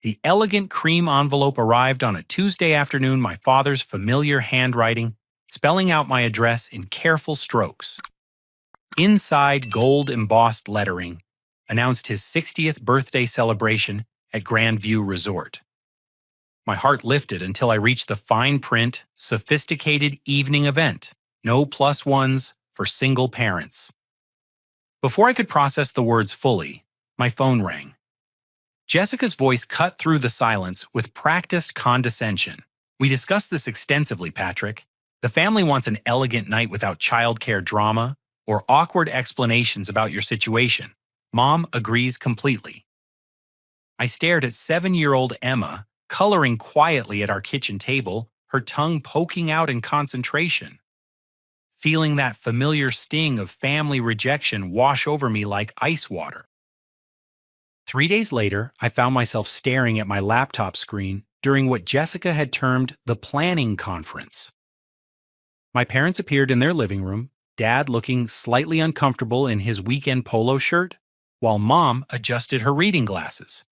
The elegant cream envelope arrived on a Tuesday afternoon, my father's familiar handwriting, spelling out my address in careful strokes. Inside, gold embossed lettering announced his 60th birthday celebration at Grandview Resort. My heart lifted until I reached the fine print, sophisticated evening event. No plus ones for single parents. Before I could process the words fully, my phone rang. Jessica's voice cut through the silence with practiced condescension. "We discussed this extensively, Patrick. The family wants an elegant night without childcare drama or awkward explanations about your situation. Mom agrees completely." I stared at 7-year-old Emma, coloring quietly at our kitchen table, her tongue poking out in concentration. Feeling that familiar sting of family rejection wash over me like ice water. 3 days later, I found myself staring at my laptop screen during what Jessica had termed the planning conference. My parents appeared in their living room, Dad looking slightly uncomfortable in his weekend polo shirt, while Mom adjusted her reading glasses.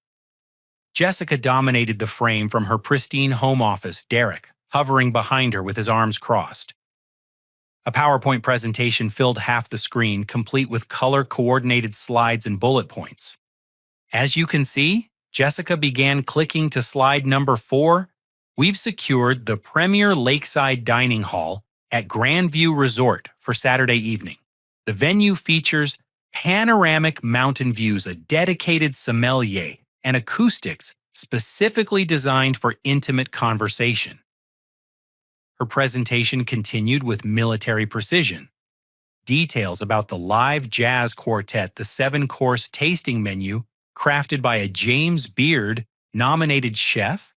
Jessica dominated the frame from her pristine home office, Derek hovering behind her with his arms crossed. A PowerPoint presentation filled half the screen, complete with color-coordinated slides and bullet points. As you can see, Jessica began clicking to slide number 4. We've secured the premier lakeside dining hall at Grandview Resort for Saturday evening. The venue features panoramic mountain views, a dedicated sommelier, and acoustics specifically designed for intimate conversation. Her presentation continued with military precision. Details about the live jazz quartet, the 7-course tasting menu crafted by a James Beard-nominated chef,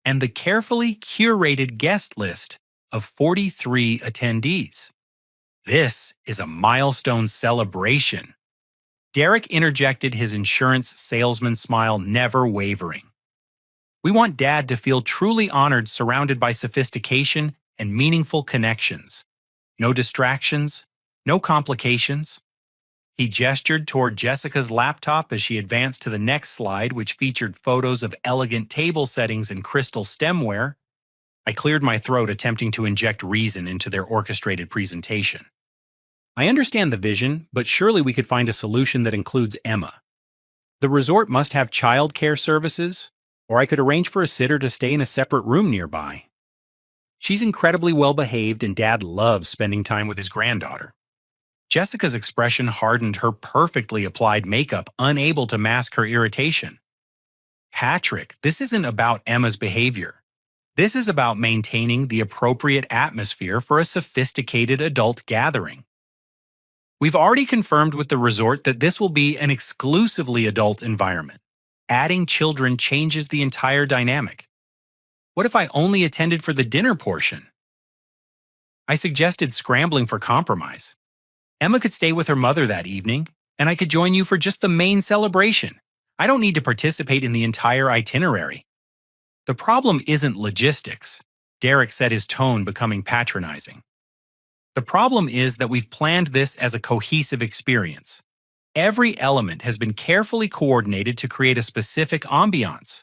and the carefully curated guest list of 43 attendees. This is a milestone celebration. Derek interjected, his insurance salesman smile never wavering. We want Dad to feel truly honored, surrounded by sophistication and meaningful connections. No distractions, no complications. He gestured toward Jessica's laptop as she advanced to the next slide, which featured photos of elegant table settings and crystal stemware. I cleared my throat, attempting to inject reason into their orchestrated presentation. I understand the vision, but surely we could find a solution that includes Emma. The resort must have childcare services, or I could arrange for a sitter to stay in a separate room nearby. She's incredibly well behaved, and Dad loves spending time with his granddaughter. Jessica's expression hardened, her perfectly applied makeup unable to mask her irritation. Patrick, this isn't about Emma's behavior. This is about maintaining the appropriate atmosphere for a sophisticated adult gathering. We've already confirmed with the resort that this will be an exclusively adult environment. Adding children changes the entire dynamic. What if I only attended for the dinner portion? I suggested scrambling for compromise. Emma could stay with her mother that evening, and I could join you for just the main celebration. I don't need to participate in the entire itinerary. The problem isn't logistics. Derek said, his tone becoming patronizing. The problem is that we've planned this as a cohesive experience. Every element has been carefully coordinated to create a specific ambiance.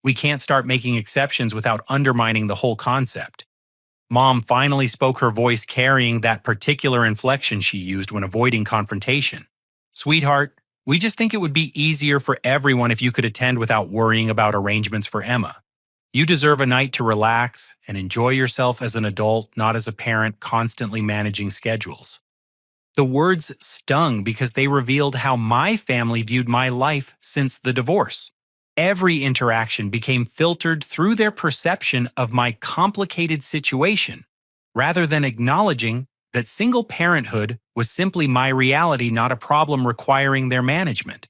We can't start making exceptions without undermining the whole concept. Mom finally spoke, her voice carrying that particular inflection she used when avoiding confrontation. "Sweetheart, we just think it would be easier for everyone if you could attend without worrying about arrangements for Emma. You deserve a night to relax and enjoy yourself as an adult, not as a parent constantly managing schedules." The words stung because they revealed how my family viewed my life since the divorce. Every interaction became filtered through their perception of my complicated situation, rather than acknowledging that single parenthood was simply my reality, not a problem requiring their management.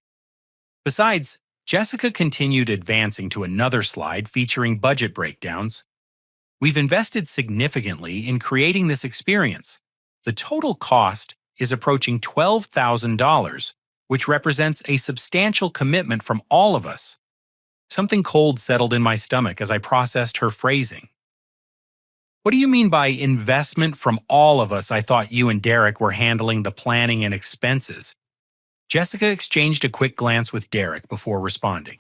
Besides, Jessica continued advancing to another slide featuring budget breakdowns. We've invested significantly in creating this experience. The total cost is approaching $12,000, which represents a substantial commitment from all of us. Something cold settled in my stomach as I processed her phrasing. "What do you mean by investment from all of us? I thought you and Derek were handling the planning and expenses." Jessica exchanged a quick glance with Derek before responding.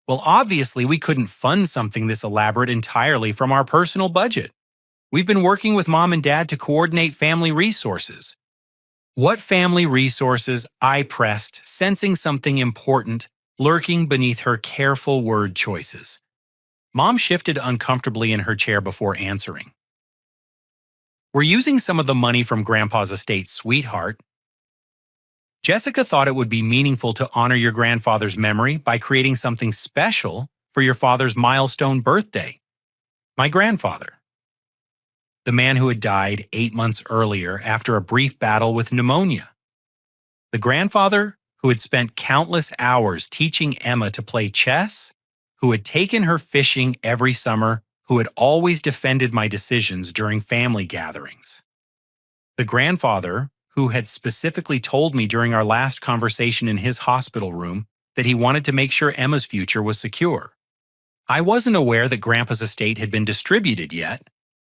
Well, obviously, we couldn't fund something this elaborate entirely from our personal budget. We've been working with Mom and Dad to coordinate family resources. What family resources? I pressed, sensing something important lurking beneath her careful word choices. Mom shifted uncomfortably in her chair before answering. We're using some of the money from Grandpa's estate, sweetheart. Jessica thought it would be meaningful to honor your grandfather's memory by creating something special for your father's milestone birthday. My grandfather, the man who had died 8 months earlier after a brief battle with pneumonia. The grandfather who had spent countless hours teaching Emma to play chess, who had taken her fishing every summer, who had always defended my decisions during family gatherings. The grandfather who had specifically told me during our last conversation in his hospital room that he wanted to make sure Emma's future was secure. I wasn't aware that Grandpa's estate had been distributed yet,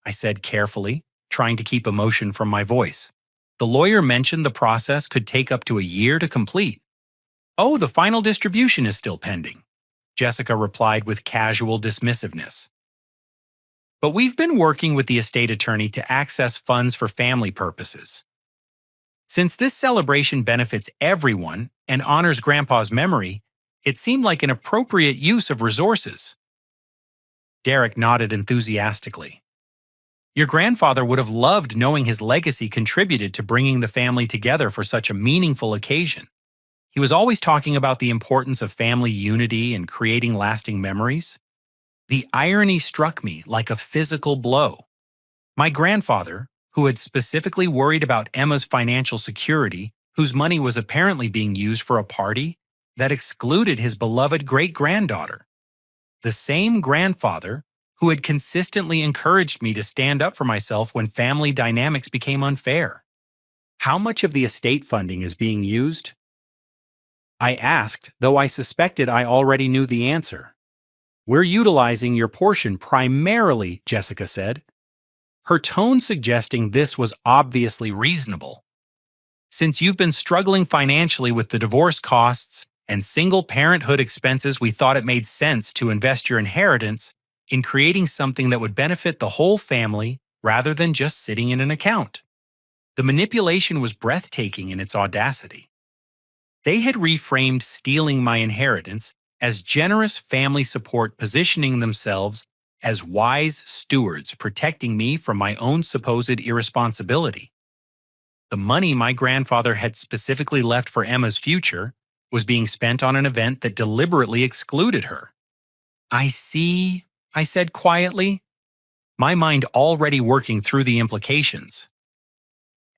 I said carefully, trying to keep emotion from my voice. The lawyer mentioned the process could take up to a year to complete. Oh, the final distribution is still pending, Jessica replied with casual dismissiveness. But we've been working with the estate attorney to access funds for family purposes. Since this celebration benefits everyone and honors Grandpa's memory, it seemed like an appropriate use of resources. Derek nodded enthusiastically. Your grandfather would have loved knowing his legacy contributed to bringing the family together for such a meaningful occasion. He was always talking about the importance of family unity and creating lasting memories. The irony struck me like a physical blow. My grandfather, who had specifically worried about Emma's financial security, whose money was apparently being used for a party that excluded his beloved great-granddaughter. The same grandfather who had consistently encouraged me to stand up for myself when family dynamics became unfair. How much of the estate funding is being used? I asked, though I suspected I already knew the answer. We're utilizing your portion primarily, Jessica said, her tone suggesting this was obviously reasonable. Since you've been struggling financially with the divorce costs and single parenthood expenses, we thought it made sense to invest your inheritance in creating something that would benefit the whole family rather than just sitting in an account. The manipulation was breathtaking in its audacity. They had reframed stealing my inheritance as generous family support, positioning themselves as wise stewards protecting me from my own supposed irresponsibility. The money my grandfather had specifically left for Emma's future was being spent on an event that deliberately excluded her. I see, I said quietly, my mind already working through the implications.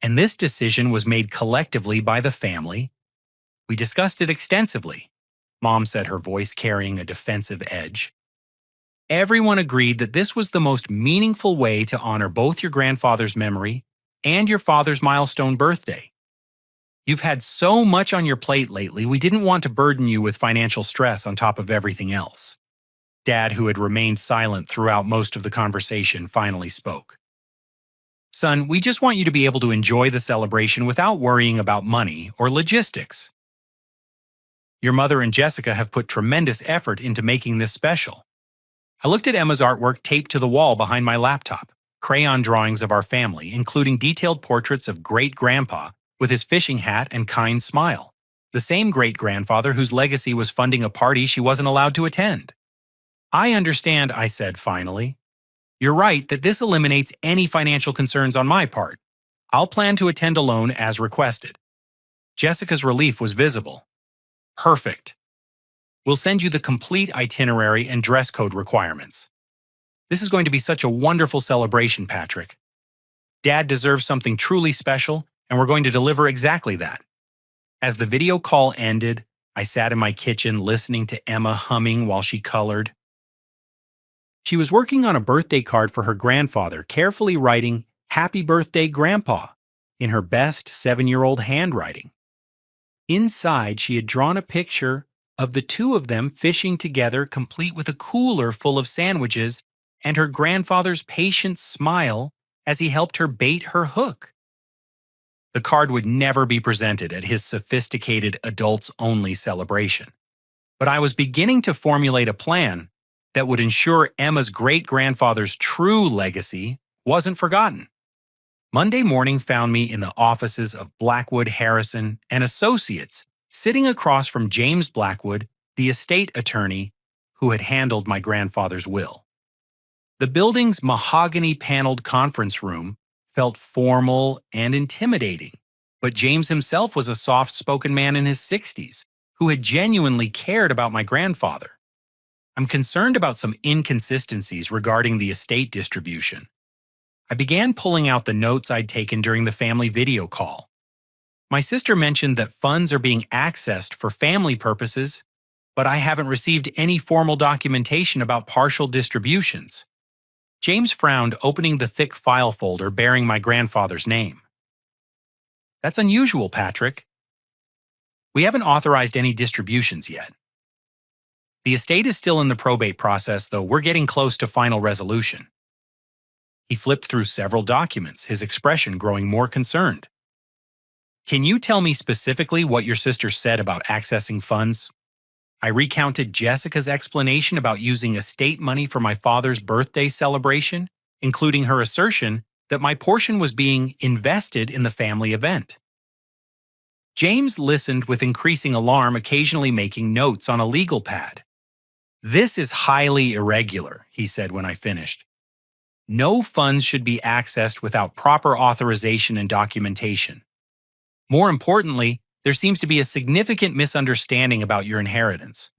And this decision was made collectively by the family. We discussed it extensively, Mom said, her voice carrying a defensive edge. Everyone agreed that this was the most meaningful way to honor both your grandfather's memory and your father's milestone birthday. You've had so much on your plate lately, we didn't want to burden you with financial stress on top of everything else. Dad, who had remained silent throughout most of the conversation, finally spoke. Son, we just want you to be able to enjoy the celebration without worrying about money or logistics. Your mother and Jessica have put tremendous effort into making this special. I looked at Emma's artwork taped to the wall behind my laptop, crayon drawings of our family, including detailed portraits of great-grandpa with his fishing hat and kind smile, the same great-grandfather whose legacy was funding a party she wasn't allowed to attend. I understand, I said finally. You're right that this eliminates any financial concerns on my part. I'll plan to attend alone as requested. Jessica's relief was visible. Perfect. We'll send you the complete itinerary and dress code requirements. This is going to be such a wonderful celebration, Patrick. Dad deserves something truly special, and we're going to deliver exactly that. As the video call ended, I sat in my kitchen listening to Emma humming while she colored. She was working on a birthday card for her grandfather, carefully writing, "Happy Birthday, Grandpa," in her best 7-year-old handwriting. Inside, she had drawn a picture of the two of them fishing together, complete with a cooler full of sandwiches and her grandfather's patient smile as he helped her bait her hook. The card would never be presented at his sophisticated adults-only celebration. but I was beginning to formulate a plan that would ensure Emma's great-grandfather's true legacy wasn't forgotten. Monday morning found me in the offices of Blackwood, Harrison and Associates, sitting across from James Blackwood, the estate attorney who had handled my grandfather's will. The building's mahogany-paneled conference room felt formal and intimidating, but James himself was a soft-spoken man in his 60s who had genuinely cared about my grandfather. I'm concerned about some inconsistencies regarding the estate distribution. I began pulling out the notes I'd taken during the family video call. My sister mentioned that funds are being accessed for family purposes, but I haven't received any formal documentation about partial distributions. James frowned, opening the thick file folder bearing my grandfather's name. That's unusual, Patrick. We haven't authorized any distributions yet. The estate is still in the probate process, though we're getting close to final resolution. He flipped through several documents, his expression growing more concerned. Can you tell me specifically what your sister said about accessing funds? I recounted Jessica's explanation about using estate money for my father's birthday celebration, including her assertion that my portion was being invested in the family event. James listened with increasing alarm, occasionally making notes on a legal pad. This is highly irregular, he said when I finished. No funds should be accessed without proper authorization and documentation. More importantly, there seems to be a significant misunderstanding about your inheritance.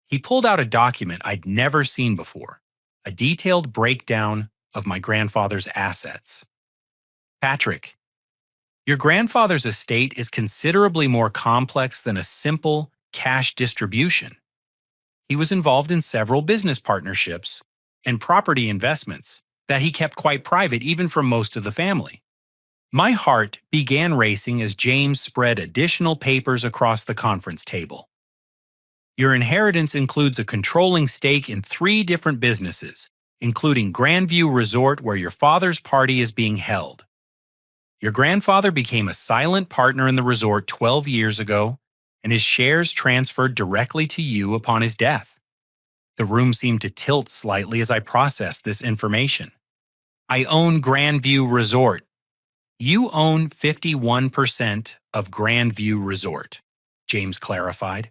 He pulled out a document I'd never seen before, a detailed breakdown of my grandfather's assets. Patrick, your grandfather's estate is considerably more complex than a simple cash distribution. He was involved in several business partnerships and property investments that he kept quite private even from most of the family. My heart began racing as James spread additional papers across the conference table. Your inheritance includes a controlling stake in 3 different businesses, including Grandview Resort, where your father's party is being held. Your grandfather became a silent partner in the resort 12 years ago, and his shares transferred directly to you upon his death. The room seemed to tilt slightly as I processed this information. I own Grandview Resort. You own 51% of Grandview Resort, James clarified,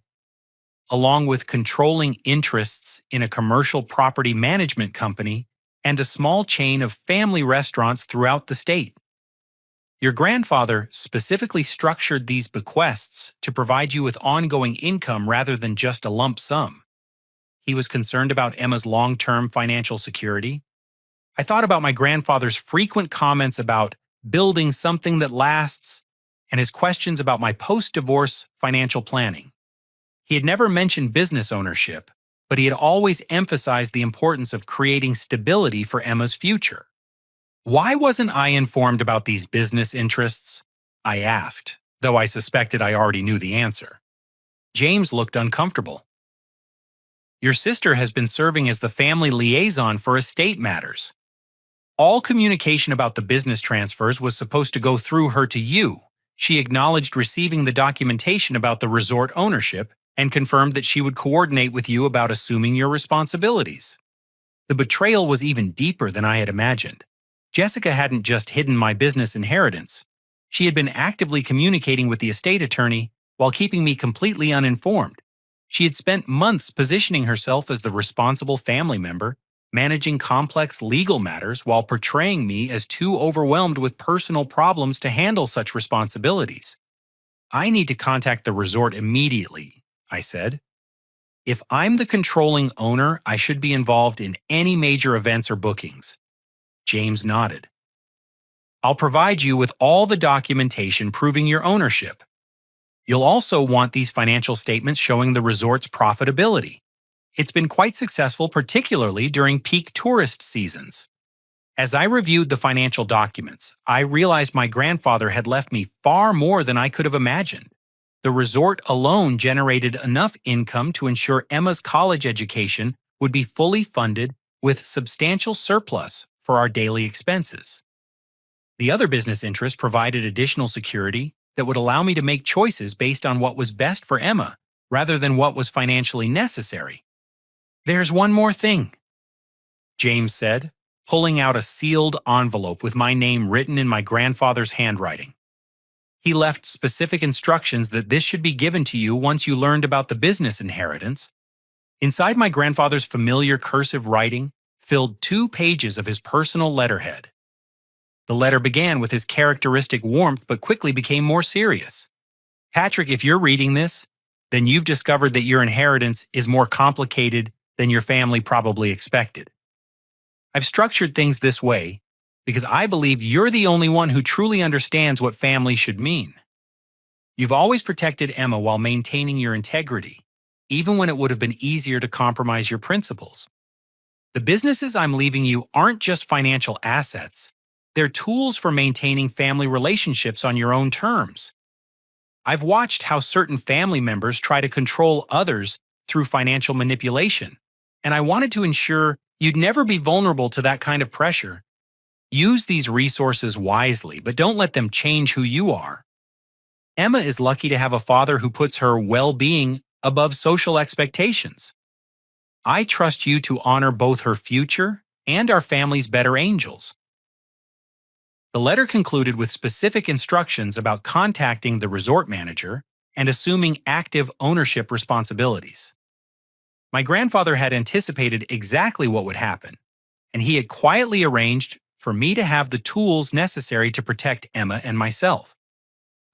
along with controlling interests in a commercial property management company and a small chain of family restaurants throughout the state. Your grandfather specifically structured these bequests to provide you with ongoing income rather than just a lump sum. He was concerned about Emma's long-term financial security. I thought about my grandfather's frequent comments about building something that lasts and his questions about my post-divorce financial planning. He had never mentioned business ownership, but he had always emphasized the importance of creating stability for Emma's future. Why wasn't I informed about these business interests? I asked, though I suspected I already knew the answer. James looked uncomfortable. Your sister has been serving as the family liaison for estate matters. All communication about the business transfers was supposed to go through her to you. She acknowledged receiving the documentation about the resort ownership and confirmed that she would coordinate with you about assuming your responsibilities. The betrayal was even deeper than I had imagined. Jessica hadn't just hidden my business inheritance. She had been actively communicating with the estate attorney while keeping me completely uninformed. She had spent months positioning herself as the responsible family member, managing complex legal matters while portraying me as too overwhelmed with personal problems to handle such responsibilities. I need to contact the resort immediately, I said. If I'm the controlling owner, I should be involved in any major events or bookings. James nodded. I'll provide you with all the documentation proving your ownership. You'll also want these financial statements showing the resort's profitability. It's been quite successful, particularly during peak tourist seasons. As I reviewed the financial documents, I realized my grandfather had left me far more than I could have imagined. The resort alone generated enough income to ensure Emma's college education would be fully funded with substantial surplus for our daily expenses. The other business interests provided additional security that would allow me to make choices based on what was best for Emma, rather than what was financially necessary. "There's one more thing," James said, pulling out a sealed envelope with my name written in my grandfather's handwriting. He left specific instructions that this should be given to you once you learned about the business inheritance. Inside my grandfather's familiar cursive writing filled 2 pages of his personal letterhead. The letter began with his characteristic warmth but quickly became more serious. "Patrick, if you're reading this, then you've discovered that your inheritance is more complicated than your family probably expected. I've structured things this way because I believe you're the only one who truly understands what family should mean. You've always protected Emma while maintaining your integrity, even when it would have been easier to compromise your principles. The businesses I'm leaving you aren't just financial assets. They're tools for maintaining family relationships on your own terms. I've watched how certain family members try to control others through financial manipulation, and I wanted to ensure you'd never be vulnerable to that kind of pressure. Use these resources wisely, but don't let them change who you are. Emma is lucky to have a father who puts her well-being above social expectations. I trust you to honor both her future and our family's better angels." The letter concluded with specific instructions about contacting the resort manager and assuming active ownership responsibilities. My grandfather had anticipated exactly what would happen, and he had quietly arranged for me to have the tools necessary to protect Emma and myself.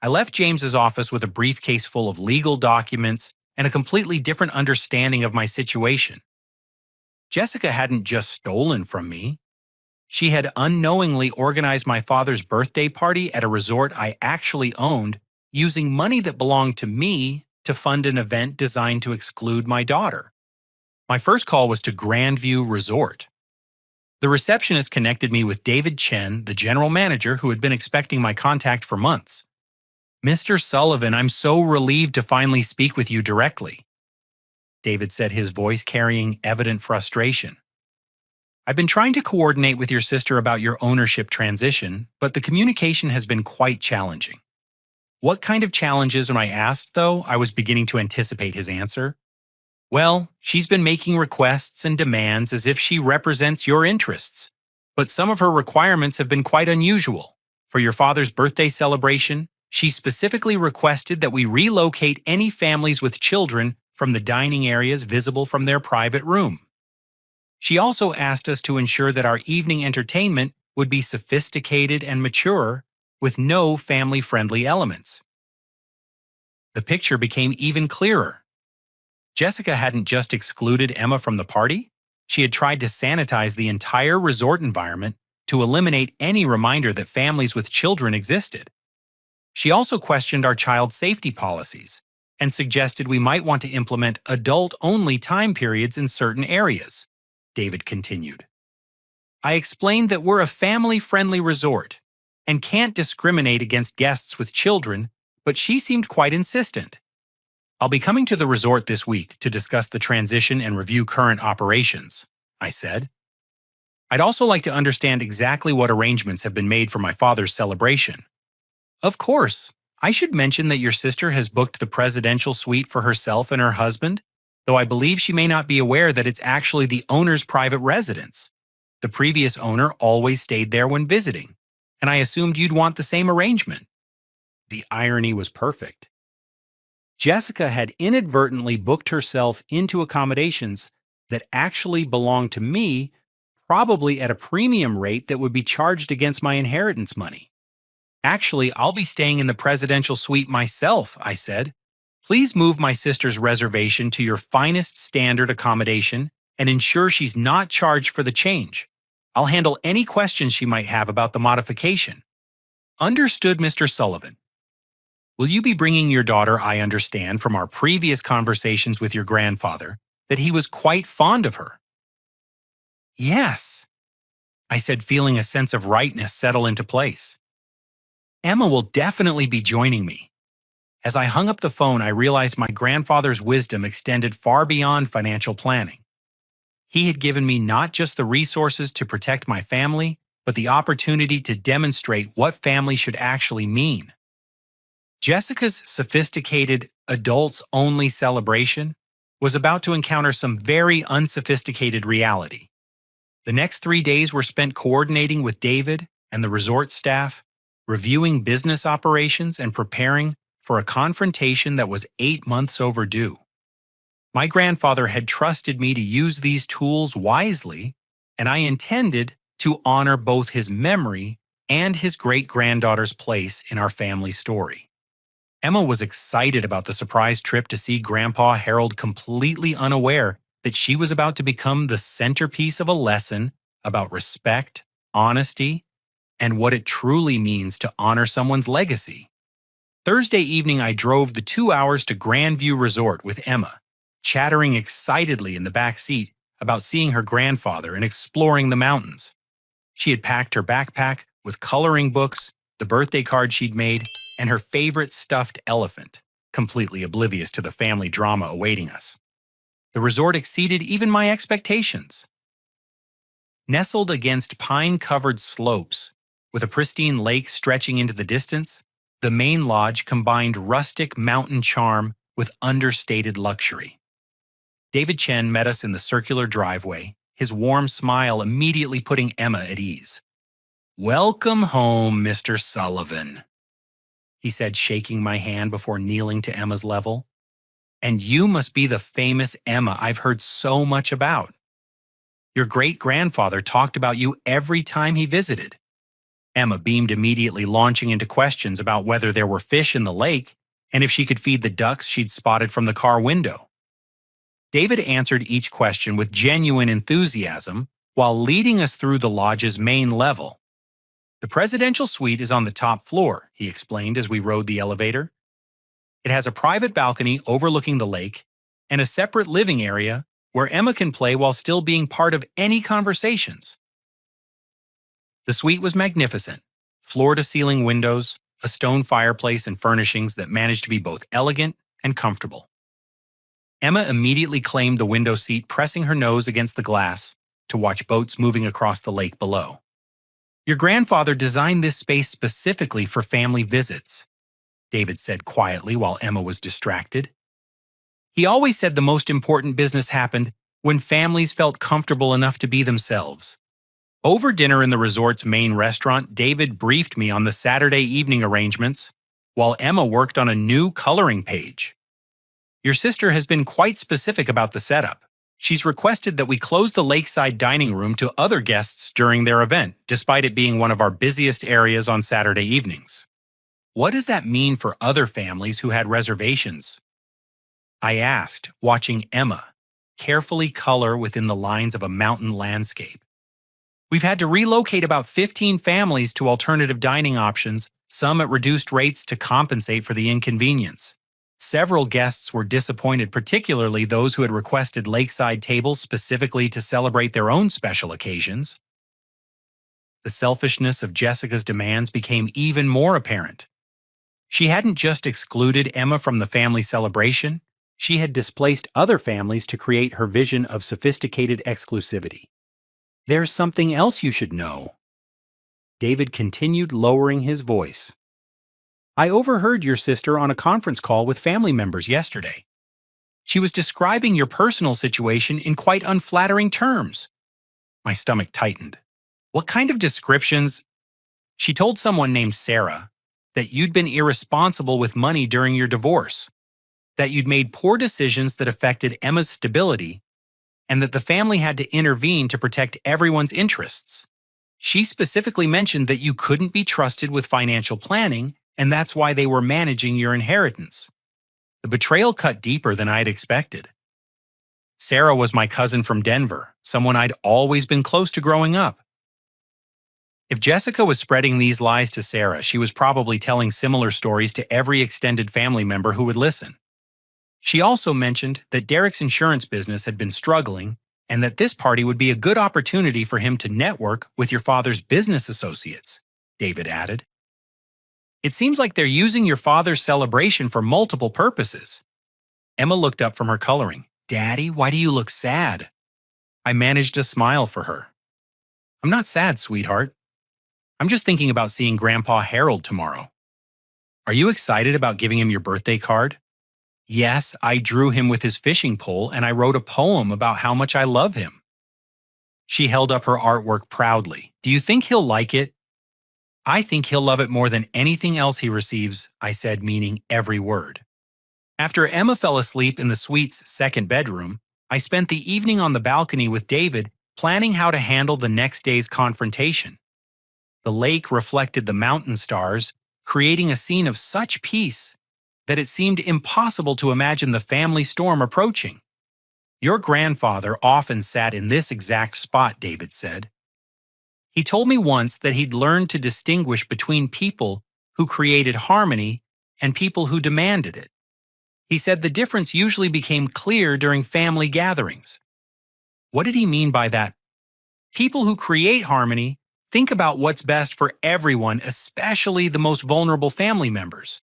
I left James's office with a briefcase full of legal documents and a completely different understanding of my situation. Jessica hadn't just stolen from me. She had unknowingly organized my father's birthday party at a resort I actually owned, using money that belonged to me to fund an event designed to exclude my daughter. My first call was to Grandview Resort. The receptionist connected me with David Chen, the general manager who had been expecting my contact for months. "Mr. Sullivan, I'm so relieved to finally speak with you directly," David said, his voice carrying evident frustration. "I've been trying to coordinate with your sister about your ownership transition, but the communication has been quite challenging." "What kind of challenges?" When I asked, though, I was beginning to anticipate his answer. "Well, she's been making requests and demands as if she represents your interests, but some of her requirements have been quite unusual. For your father's birthday celebration, she specifically requested that we relocate any families with children from the dining areas visible from their private room. She also asked us to ensure that our evening entertainment would be sophisticated and mature, with no family-friendly elements." The picture became even clearer. Jessica hadn't just excluded Emma from the party, she had tried to sanitize the entire resort environment to eliminate any reminder that families with children existed. She also questioned our child safety policies and suggested we might want to implement adult-only time periods in certain areas, David continued. "I explained that we're a family-friendly resort and can't discriminate against guests with children, but she seemed quite insistent. I'll be coming to the resort this week to discuss the transition and review current operations," I said. "I'd also like to understand exactly what arrangements have been made for my father's celebration." "Of course, I should mention that your sister has booked the presidential suite for herself and her husband, though I believe she may not be aware that it's actually the owner's private residence. The previous owner always stayed there when visiting, and I assumed you'd want the same arrangement." The irony was perfect. Jessica had inadvertently booked herself into accommodations that actually belonged to me, probably at a premium rate that would be charged against my inheritance money. "Actually, I'll be staying in the presidential suite myself," I said. "Please move my sister's reservation to your finest standard accommodation and ensure she's not charged for the change. I'll handle any questions she might have about the modification." "Understood, Mr. Sullivan. Will you be bringing your daughter? I understand from our previous conversations with your grandfather that he was quite fond of her." "Yes," I said, feeling a sense of rightness settle into place. "Emma will definitely be joining me." As I hung up the phone, I realized my grandfather's wisdom extended far beyond financial planning. He had given me not just the resources to protect my family, but the opportunity to demonstrate what family should actually mean. Jessica's sophisticated, adults-only celebration was about to encounter some very unsophisticated reality. The next 3 days were spent coordinating with David and the resort staff, reviewing business operations and preparing for a confrontation that was 8 months overdue. My grandfather had trusted me to use these tools wisely, and I intended to honor both his memory and his great-granddaughter's place in our family story. Emma was excited about the surprise trip to see Grandpa Harold, completely unaware that she was about to become the centerpiece of a lesson about respect, honesty, and what it truly means to honor someone's legacy. Thursday evening, I drove the 2 hours to Grandview Resort with Emma, chattering excitedly in the back seat about seeing her grandfather and exploring the mountains. She had packed her backpack with coloring books, the birthday card she'd made, and her favorite stuffed elephant, completely oblivious to the family drama awaiting us. The resort exceeded even my expectations. Nestled against pine-covered slopes, with a pristine lake stretching into the distance, the main lodge combined rustic mountain charm with understated luxury. David Chen met us in the circular driveway, his warm smile immediately putting Emma at ease. "Welcome home, Mr. Sullivan," he said, shaking my hand before kneeling to Emma's level. "And you must be the famous Emma I've heard so much about. Your great-grandfather talked about you every time he visited." Emma beamed, immediately launching into questions about whether there were fish in the lake and if she could feed the ducks she'd spotted from the car window. David answered each question with genuine enthusiasm while leading us through the lodge's main level. "The presidential suite is on the top floor," he explained as we rode the elevator. "It has a private balcony overlooking the lake and a separate living area where Emma can play while still being part of any conversations." The suite was magnificent, floor-to-ceiling windows, a stone fireplace, and furnishings that managed to be both elegant and comfortable. Emma immediately claimed the window seat, pressing her nose against the glass to watch boats moving across the lake below. "Your grandfather designed this space specifically for family visits," David said quietly while Emma was distracted. "He always said the most important business happened when families felt comfortable enough to be themselves." Over dinner in the resort's main restaurant, David briefed me on the Saturday evening arrangements, while Emma worked on a new coloring page. "Your sister has been quite specific about the setup. She's requested that we close the lakeside dining room to other guests during their event, despite it being one of our busiest areas on Saturday evenings." "What does that mean for other families who had reservations?" I asked, watching Emma carefully color within the lines of a mountain landscape. "We've had to relocate about 15 families to alternative dining options, some at reduced rates to compensate for the inconvenience. Several guests were disappointed, particularly those who had requested lakeside tables specifically to celebrate their own special occasions." The selfishness of Jessica's demands became even more apparent. She hadn't just excluded Emma from the family celebration, she had displaced other families to create her vision of sophisticated exclusivity. "There's something else you should know," David continued, lowering his voice. "I overheard your sister on a conference call with family members yesterday. She was describing your personal situation in quite unflattering terms." My stomach tightened. "What kind of descriptions?" "She told someone named Sarah that you'd been irresponsible with money during your divorce, that you'd made poor decisions that affected Emma's stability, and that the family had to intervene to protect everyone's interests. She specifically mentioned that you couldn't be trusted with financial planning, and that's why they were managing your inheritance." The betrayal cut deeper than I'd expected. Sarah was my cousin from Denver, someone I'd always been close to growing up. If Jessica was spreading these lies to Sarah, she was probably telling similar stories to every extended family member who would listen. She also mentioned that Derek's insurance business had been struggling and that this party would be a good opportunity for him to network with your father's business associates, David added. "It seems like they're using your father's celebration for multiple purposes." Emma looked up from her coloring. "Daddy, why do you look sad?" I managed a smile for her. "I'm not sad, sweetheart. I'm just thinking about seeing Grandpa Harold tomorrow." Are you excited about giving him your birthday card? Yes, I drew him with his fishing pole and I wrote a poem about how much I love him. She held up her artwork proudly. Do you think he'll like it? I think he'll love it more than anything else he receives, I said, meaning every word. After Emma fell asleep in the suite's second bedroom, I spent the evening on the balcony with David, planning how to handle the next day's confrontation. The lake reflected the mountain stars, creating a scene of such peace that it seemed impossible to imagine the family storm approaching. Your grandfather often sat in this exact spot, David said. He told me once that he'd learned to distinguish between people who created harmony and people who demanded it. He said the difference usually became clear during family gatherings. What did he mean by that? People who create harmony think about what's best for everyone, especially the most vulnerable family members.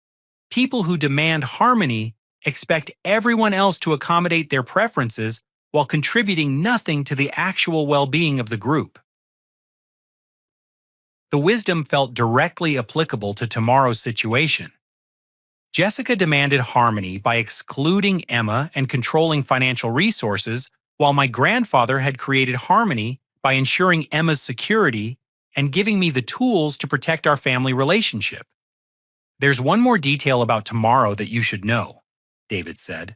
People who demand harmony expect everyone else to accommodate their preferences while contributing nothing to the actual well-being of the group. The wisdom felt directly applicable to tomorrow's situation. Jessica demanded harmony by excluding Emma and controlling financial resources, while my grandfather had created harmony by ensuring Emma's security and giving me the tools to protect our family relationship. There's one more detail about tomorrow that you should know, David said.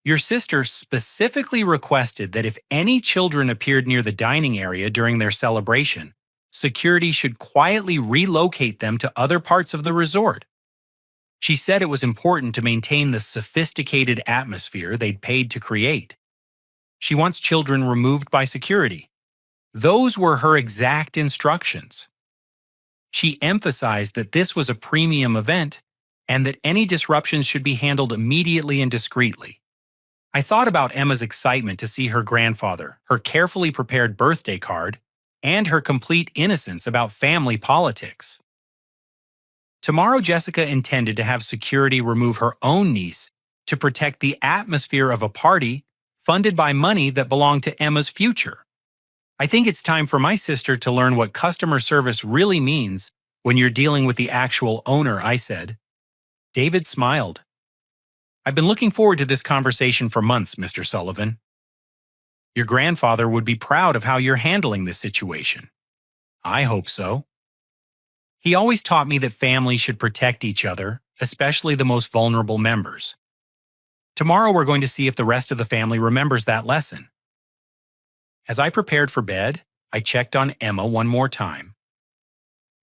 Your sister specifically requested that if any children appeared near the dining area during their celebration, security should quietly relocate them to other parts of the resort. She said it was important to maintain the sophisticated atmosphere they'd paid to create. She wants children removed by security. Those were her exact instructions. She emphasized that this was a premium event and that any disruptions should be handled immediately and discreetly. I thought about Emma's excitement to see her grandfather, her carefully prepared birthday card, and her complete innocence about family politics. Tomorrow, Jessica intended to have security remove her own niece to protect the atmosphere of a party funded by money that belonged to Emma's future. I think it's time for my sister to learn what customer service really means when you're dealing with the actual owner, I said. David smiled. I've been looking forward to this conversation for months, Mr. Sullivan. Your grandfather would be proud of how you're handling this situation. I hope so. He always taught me that families should protect each other, especially the most vulnerable members. Tomorrow we're going to see if the rest of the family remembers that lesson. As I prepared for bed, I checked on Emma one more time.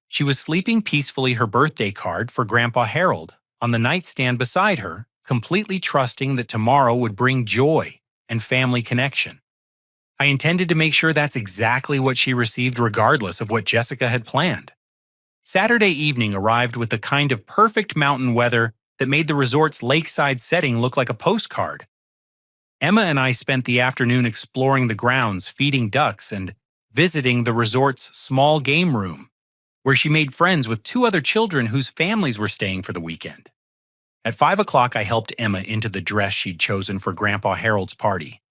She was sleeping peacefully, her birthday card for Grandpa Harold on the nightstand beside her, completely trusting that tomorrow would bring joy and family connection. I intended to make sure that's exactly what she received regardless of what Jessica had planned. Saturday evening arrived with the kind of perfect mountain weather that made the resort's lakeside setting look like a postcard. Emma and I spent the afternoon exploring the grounds, feeding ducks, and visiting the resort's small game room, where she made friends with two other children whose families were staying for the weekend. At 5 o'clock, I helped Emma into the dress she'd chosen for Grandpa Harold's party,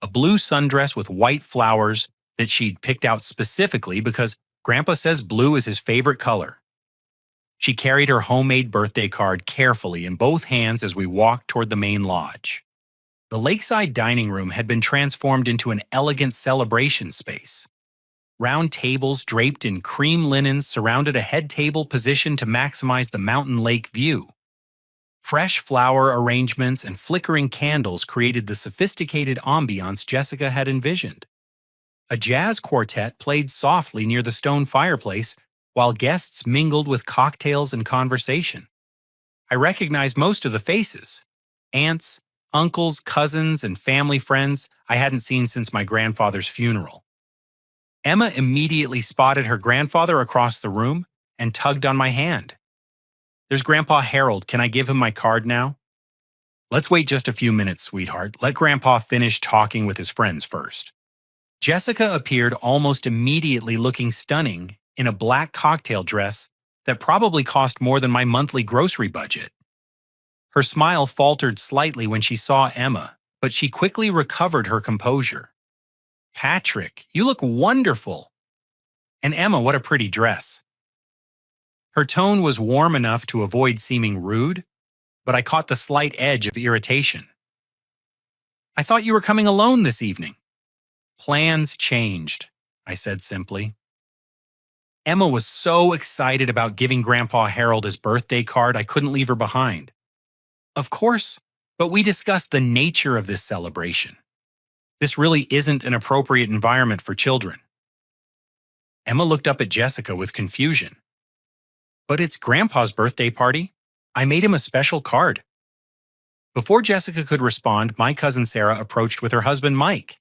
a blue sundress with white flowers that she'd picked out specifically because Grandpa says blue is his favorite color. She carried her homemade birthday card carefully in both hands as we walked toward the main lodge. The lakeside dining room had been transformed into an elegant celebration space. Round tables draped in cream linens surrounded a head table positioned to maximize the mountain lake view. Fresh flower arrangements and flickering candles created the sophisticated ambiance Jessica had envisioned. A jazz quartet played softly near the stone fireplace while guests mingled with cocktails and conversation. I recognized most of the faces: aunts, uncles, cousins, and family friends I hadn't seen since my grandfather's funeral. Emma immediately spotted her grandfather across the room and tugged on my hand. There's Grandpa Harold. Can I give him my card now? Let's wait just a few minutes, sweetheart. Let Grandpa finish talking with his friends first. Jessica appeared almost immediately, looking stunning in a black cocktail dress that probably cost more than my monthly grocery budget. Her smile faltered slightly when she saw Emma, but she quickly recovered her composure. Patrick, you look wonderful. And Emma, what a pretty dress. Her tone was warm enough to avoid seeming rude, but I caught the slight edge of irritation. "I thought you were coming alone this evening." "Plans changed," I said simply. Emma was so excited about giving Grandpa Harold his birthday card, I couldn't leave her behind. "Of course, but we discussed the nature of this celebration. This really isn't an appropriate environment for children." Emma looked up at Jessica with confusion. "But it's Grandpa's birthday party. I made him a special card." Before Jessica could respond, my cousin Sarah approached with her husband Mike.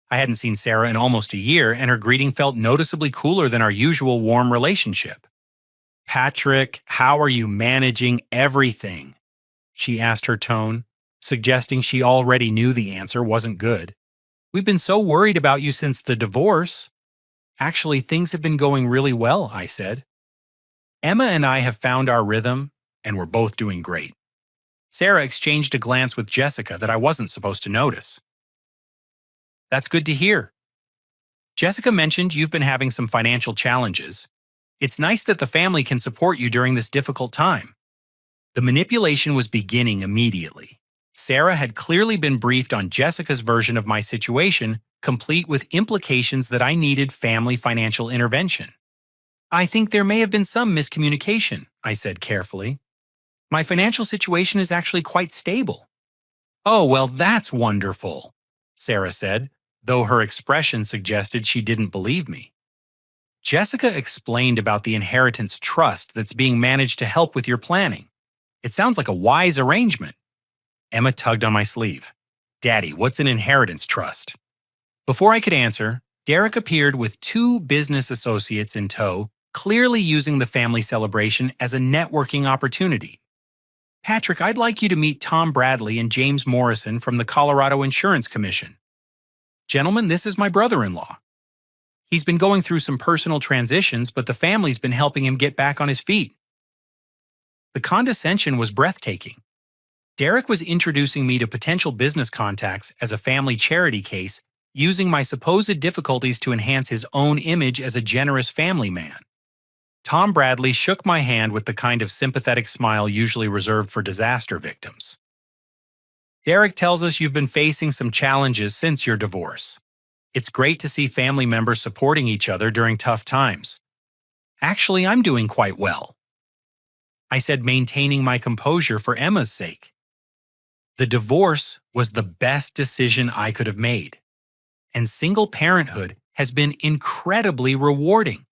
I hadn't seen Sarah in almost a year, and her greeting felt noticeably cooler than our usual warm relationship. "Patrick, how are you managing everything?" she asked, her tone suggesting she already knew the answer wasn't good. "We've been so worried about you since the divorce." "Actually, things have been going really well," I said. "Emma and I have found our rhythm, and we're both doing great." Sarah exchanged a glance with Jessica that I wasn't supposed to notice. "That's good to hear. Jessica mentioned you've been having some financial challenges. It's nice that the family can support you during this difficult time." The manipulation was beginning immediately. Sarah had clearly been briefed on Jessica's version of my situation, complete with implications that I needed family financial intervention. "I think there may have been some miscommunication," I said carefully. "My financial situation is actually quite stable." "Oh, well, that's wonderful," Sarah said, though her expression suggested she didn't believe me. "Jessica explained about the inheritance trust that's being managed to help with your planning. It sounds like a wise arrangement." Emma tugged on my sleeve. "Daddy, what's an inheritance trust?" Before I could answer, Derek appeared with 2 business associates in tow, clearly using the family celebration as a networking opportunity. "Patrick, I'd like you to meet Tom Bradley and James Morrison from the Colorado Insurance Commission. Gentlemen, this is my brother-in-law. He's been going through some personal transitions, but the family's been helping him get back on his feet." The condescension was breathtaking. Derek was introducing me to potential business contacts as a family charity case, using my supposed difficulties to enhance his own image as a generous family man. Tom Bradley shook my hand with the kind of sympathetic smile usually reserved for disaster victims. "Derek tells us you've been facing some challenges since your divorce. It's great to see family members supporting each other during tough times." "Actually, I'm doing quite well," I said, maintaining my composure for Emma's sake. The divorce was the best decision I could have made, and single parenthood has been incredibly rewarding.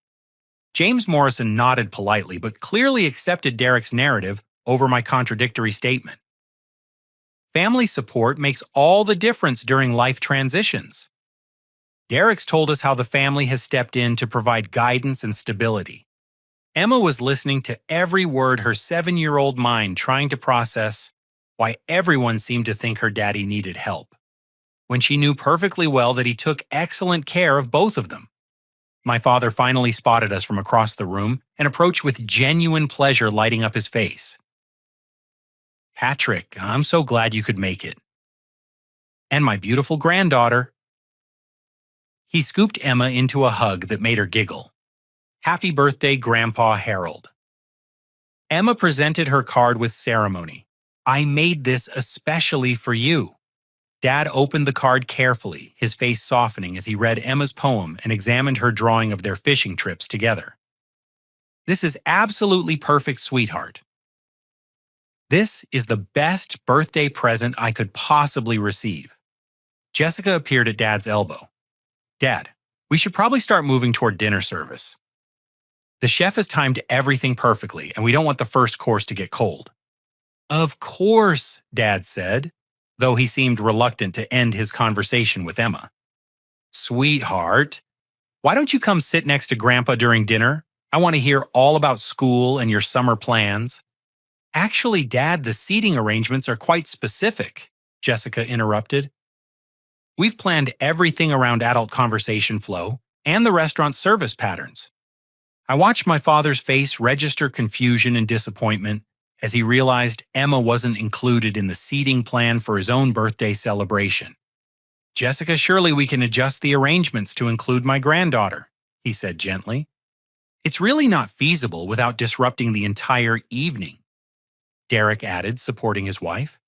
James Morrison nodded politely but clearly accepted Derek's narrative over my contradictory statement. "Family support makes all the difference during life transitions." Derek's told us how the family has stepped in to provide guidance and stability. Emma was listening to every word, her 7-year-old mind trying to process why everyone seemed to think her daddy needed help, when she knew perfectly well that he took excellent care of both of them. My father finally spotted us from across the room and approached with genuine pleasure lighting up his face. "Patrick, I'm so glad you could make it. And my beautiful granddaughter." He scooped Emma into a hug that made her giggle. "Happy birthday, Grandpa Harold." Emma presented her card with ceremony. "I made this especially for you." Dad opened the card carefully, his face softening as he read Emma's poem and examined her drawing of their fishing trips together. "This is absolutely perfect, sweetheart. This is the best birthday present I could possibly receive." Jessica appeared at Dad's elbow. "Dad, we should probably start moving toward dinner service. The chef has timed everything perfectly, and we don't want the first course to get cold." "Of course," Dad said, though he seemed reluctant to end his conversation with Emma. "Sweetheart, why don't you come sit next to Grandpa during dinner? I want to hear all about school and your summer plans." "Actually, Dad, the seating arrangements are quite specific," Jessica interrupted. "We've planned everything around adult conversation flow and the restaurant service patterns." I watched my father's face register confusion and disappointment as he realized Emma wasn't included in the seating plan for his own birthday celebration. "Jessica, surely we can adjust the arrangements to include my granddaughter," he said gently. It's really not feasible without disrupting the entire evening, Derek added, supporting his wife.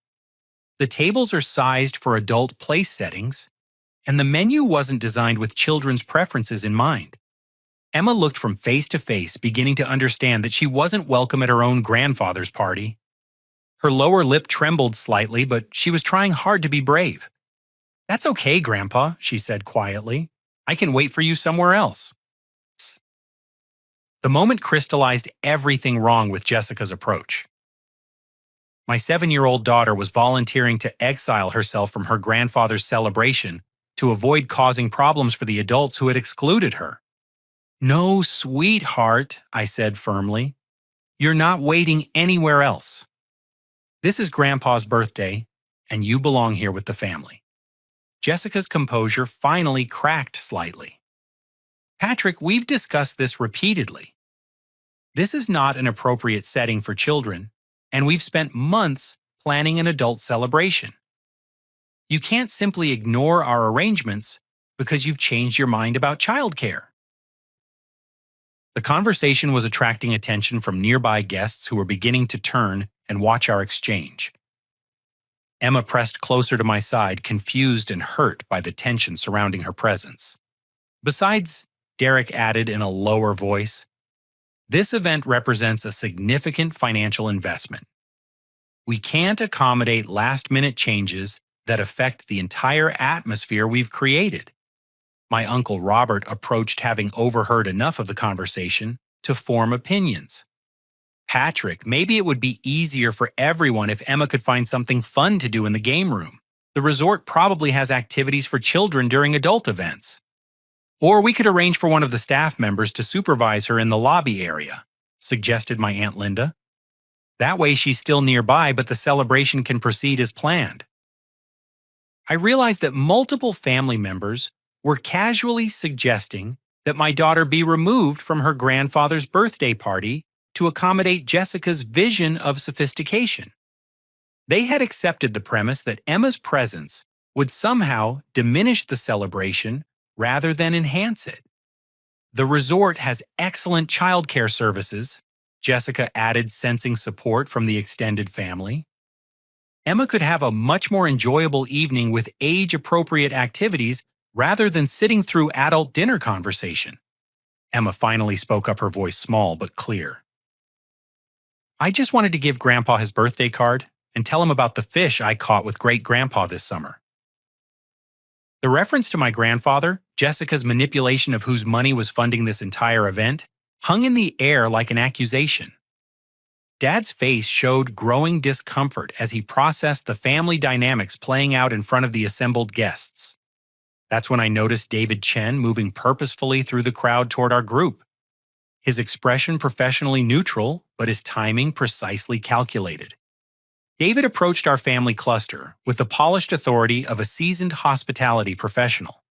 The tables are sized for adult place settings, and the menu wasn't designed with children's preferences in mind. Emma looked from face to face, beginning to understand that she wasn't welcome at her own grandfather's party. Her lower lip trembled slightly, but she was trying hard to be brave. "That's okay, Grandpa," she said quietly. "I can wait for you somewhere else." The moment crystallized everything wrong with Jessica's approach. My 7-year-old daughter was volunteering to exile herself from her grandfather's celebration to avoid causing problems for the adults who had excluded her. "No, sweetheart," I said firmly. "You're not waiting anywhere else. This is Grandpa's birthday, and you belong here with the family." Jessica's composure finally cracked slightly. "Patrick, we've discussed this repeatedly. This is not an appropriate setting for children, and we've spent months planning an adult celebration. You can't simply ignore our arrangements because you've changed your mind about childcare." The conversation was attracting attention from nearby guests who were beginning to turn and watch our exchange. Emma pressed closer to my side, confused and hurt by the tension surrounding her presence. "Besides," Derek added in a lower voice, "this event represents a significant financial investment. We can't accommodate last-minute changes that affect the entire atmosphere we've created." My Uncle Robert approached, having overheard enough of the conversation to form opinions. "Patrick, maybe it would be easier for everyone if Emma could find something fun to do in the game room. The resort probably has activities for children during adult events. Or we could arrange for one of the staff members to supervise her in the lobby area," suggested my Aunt Linda. "That way she's still nearby, but the celebration can proceed as planned." I realized that multiple family members were casually suggesting that my daughter be removed from her grandfather's birthday party to accommodate Jessica's vision of sophistication. They had accepted the premise that Emma's presence would somehow diminish the celebration rather than enhance it. "The resort has excellent childcare services," Jessica added, sensing support from the extended family. "Emma could have a much more enjoyable evening with age-appropriate activities rather than sitting through adult dinner conversation." Emma finally spoke up, her voice small but clear. "I just wanted to give Grandpa his birthday card and tell him about the fish I caught with Great-Grandpa this summer." The reference to my grandfather, Jessica's manipulation of whose money was funding this entire event, hung in the air like an accusation. Dad's face showed growing discomfort as he processed the family dynamics playing out in front of the assembled guests. That's when I noticed David Chen moving purposefully through the crowd toward our group. His expression professionally neutral, but his timing precisely calculated. David approached our family cluster with the polished authority of a seasoned hospitality professional.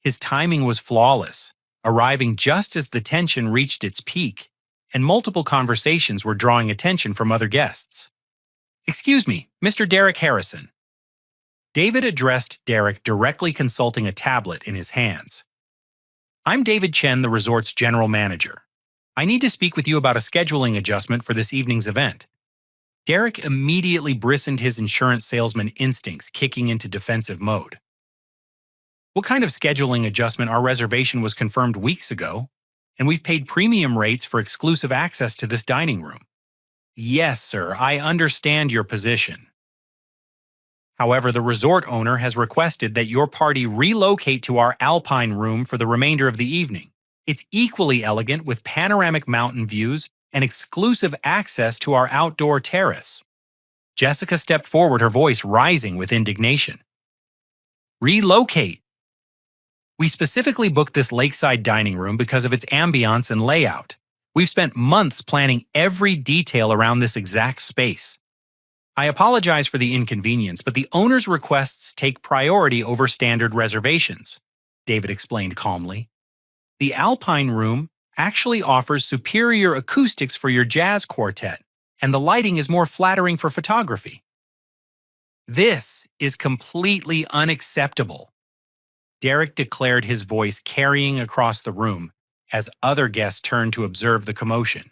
His timing was flawless, arriving just as the tension reached its peak, and multiple conversations were drawing attention from other guests. "Excuse me, Mr. Derek Harrison." David addressed Derek, directly consulting a tablet in his hands. "I'm David Chen, the resort's general manager. I need to speak with you about a scheduling adjustment for this evening's event." Derek immediately bristled, his insurance salesman instincts kicking into defensive mode. "What kind of scheduling adjustment? Our reservation was confirmed weeks ago, and we've paid premium rates for exclusive access to this dining room." "Yes, sir, I understand your position. However, the resort owner has requested that your party relocate to our Alpine room for the remainder of the evening. It's equally elegant with panoramic mountain views and exclusive access to our outdoor terrace." Jessica stepped forward, her voice rising with indignation. "Relocate? We specifically booked this lakeside dining room because of its ambiance and layout. We've spent months planning every detail around this exact space. I apologize for the inconvenience, but the owner's requests take priority over standard reservations," David explained calmly. "The Alpine room actually offers superior acoustics for your jazz quartet, and the lighting is more flattering for photography." "This is completely unacceptable," Derek declared, his voice carrying across the room, as other guests turned to observe the commotion.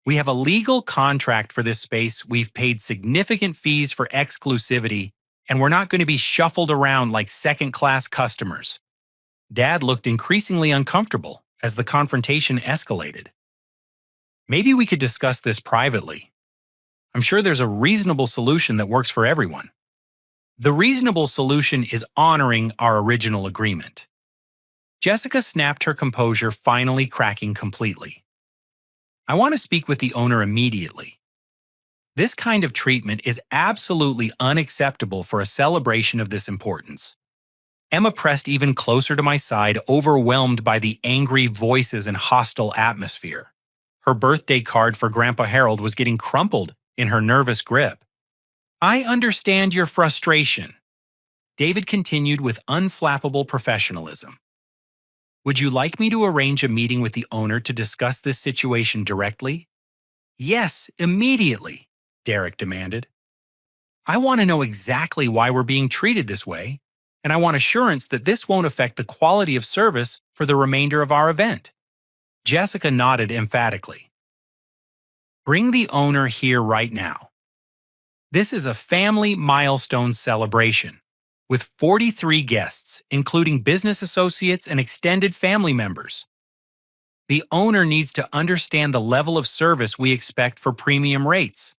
We have a legal contract for this space, we've paid significant fees for exclusivity, and we're not going to be shuffled around like second-class customers. Dad looked increasingly uncomfortable as the confrontation escalated. Maybe we could discuss this privately. I'm sure there's a reasonable solution that works for everyone. The reasonable solution is honoring our original agreement. Jessica snapped her composure, finally cracking completely. I want to speak with the owner immediately. This kind of treatment is absolutely unacceptable for a celebration of this importance. Emma pressed even closer to my side, overwhelmed by the angry voices and hostile atmosphere. Her birthday card for Grandpa Harold was getting crumpled in her nervous grip. I understand your frustration, David continued with unflappable professionalism. Would you like me to arrange a meeting with the owner to discuss this situation directly? Yes, immediately, Derek demanded. I want to know exactly why we're being treated this way, and I want assurance that this won't affect the quality of service for the remainder of our event. Jessica nodded emphatically. Bring the owner here right now. This is a family milestone celebration, with 43 guests, including business associates and extended family members. The owner needs to understand the level of service we expect for premium rates.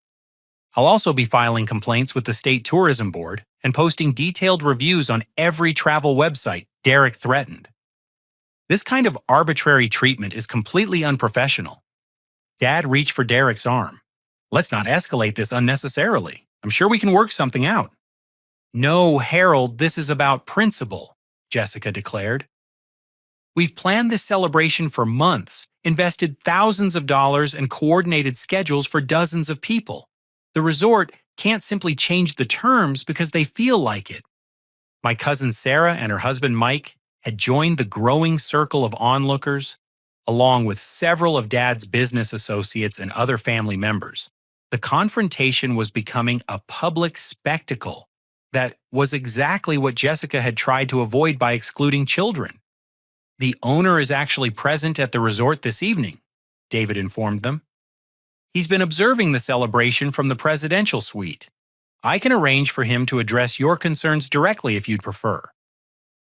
I'll also be filing complaints with the State Tourism Board and posting detailed reviews on every travel website, Derek threatened. This kind of arbitrary treatment is completely unprofessional. Dad reached for Derek's arm. Let's not escalate this unnecessarily. I'm sure we can work something out. No, Harold, this is about principle, Jessica declared. We've planned this celebration for months, invested thousands of dollars, and coordinated schedules for dozens of people. The resort can't simply change the terms because they feel like it. My cousin Sarah and her husband Mike had joined the growing circle of onlookers, along with several of Dad's business associates and other family members. The confrontation was becoming a public spectacle that was exactly what Jessica had tried to avoid by excluding children. The owner is actually present at the resort this evening, David informed them. He's been observing the celebration from the presidential suite. I can arrange for him to address your concerns directly if you'd prefer.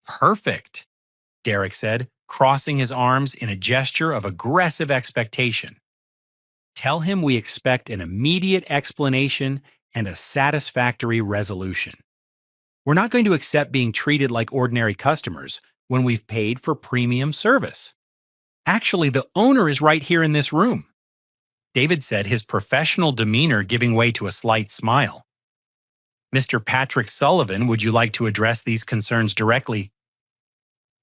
Perfect, Derek said, crossing his arms in a gesture of aggressive expectation. Tell him we expect an immediate explanation and a satisfactory resolution. We're not going to accept being treated like ordinary customers when we've paid for premium service. Actually, the owner is right here in this room, David said, his professional demeanor giving way to a slight smile. Mr. Patrick Sullivan, would you like to address these concerns directly?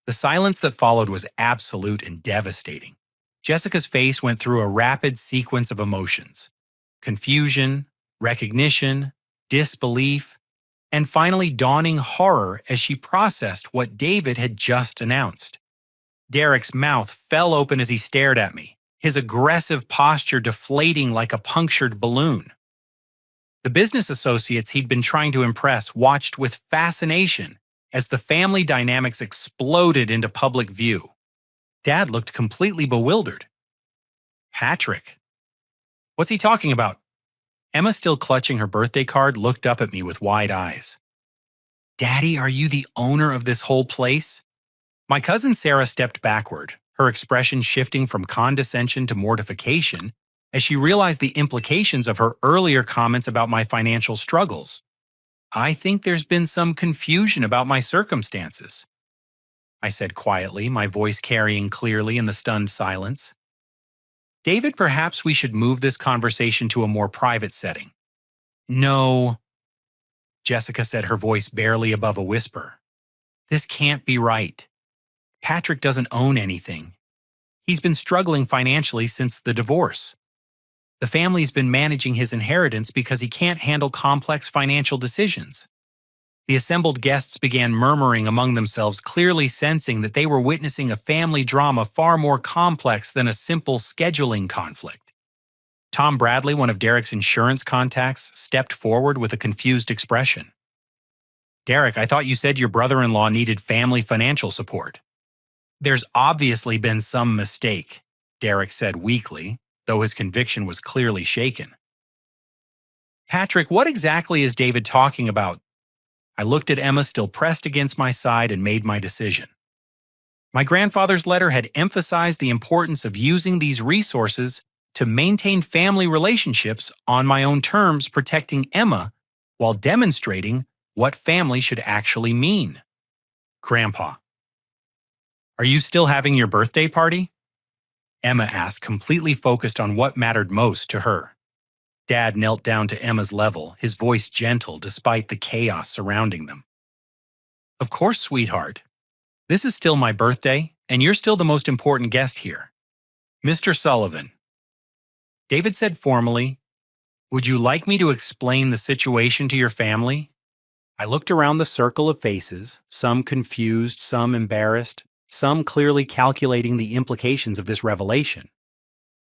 The silence that followed was absolute and devastating. Jessica's face went through a rapid sequence of emotions: confusion, recognition, disbelief, and finally dawning horror as she processed what David had just announced. Derek's mouth fell open as he stared at me, his aggressive posture deflating like a punctured balloon. The business associates he'd been trying to impress watched with fascination as the family dynamics exploded into public view. Dad looked completely bewildered. Patrick? What's he talking about? Emma, still clutching her birthday card, looked up at me with wide eyes. Daddy, are you the owner of this whole place? My cousin Sarah stepped backward, her expression shifting from condescension to mortification as she realized the implications of her earlier comments about my financial struggles. I think there's been some confusion about my circumstances, I said quietly, my voice carrying clearly in the stunned silence. David, perhaps we should move this conversation to a more private setting. No, Jessica said, her voice barely above a whisper. This can't be right. Patrick doesn't own anything. He's been struggling financially since the divorce. The family's been managing his inheritance because he can't handle complex financial decisions. The assembled guests began murmuring among themselves, clearly sensing that they were witnessing a family drama far more complex than a simple scheduling conflict. Tom Bradley, one of Derek's insurance contacts, stepped forward with a confused expression. Derek, I thought you said your brother-in-law needed family financial support. There's obviously been some mistake, Derek said weakly, though his conviction was clearly shaken. Patrick, what exactly is David talking about? I looked at Emma still pressed against my side and made my decision. My grandfather's letter had emphasized the importance of using these resources to maintain family relationships on my own terms, protecting Emma while demonstrating what family should actually mean. Grandpa, are you still having your birthday party? Emma asked, completely focused on what mattered most to her. Dad knelt down to Emma's level, his voice gentle despite the chaos surrounding them. Of course, sweetheart. This is still my birthday, and you're still the most important guest here. Mr. Sullivan. David said formally, would you like me to explain the situation to your family? I looked around the circle of faces, some confused, some embarrassed, some clearly calculating the implications of this revelation.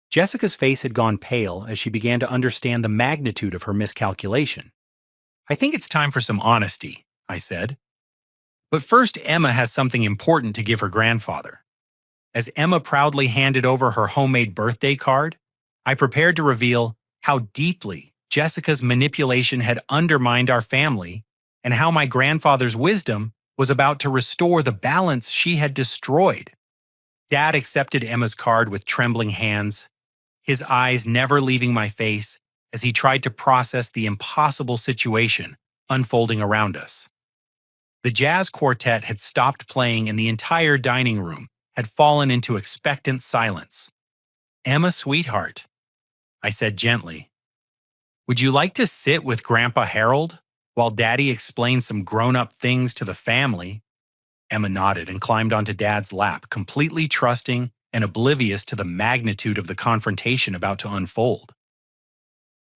Jessica's face had gone pale as she began to understand the magnitude of her miscalculation. I think it's time for some honesty, I said. But first, Emma has something important to give her grandfather. As Emma proudly handed over her homemade birthday card, I prepared to reveal how deeply Jessica's manipulation had undermined our family and how my grandfather's wisdom was about to restore the balance she had destroyed. Dad accepted Emma's card with trembling hands, his eyes never leaving my face as he tried to process the impossible situation unfolding around us. The jazz quartet had stopped playing and the entire dining room had fallen into expectant silence. Emma, sweetheart, I said gently, would you like to sit with Grandpa Harold while Daddy explained some grown-up things to the family? Emma nodded and climbed onto Dad's lap, completely trusting and oblivious to the magnitude of the confrontation about to unfold.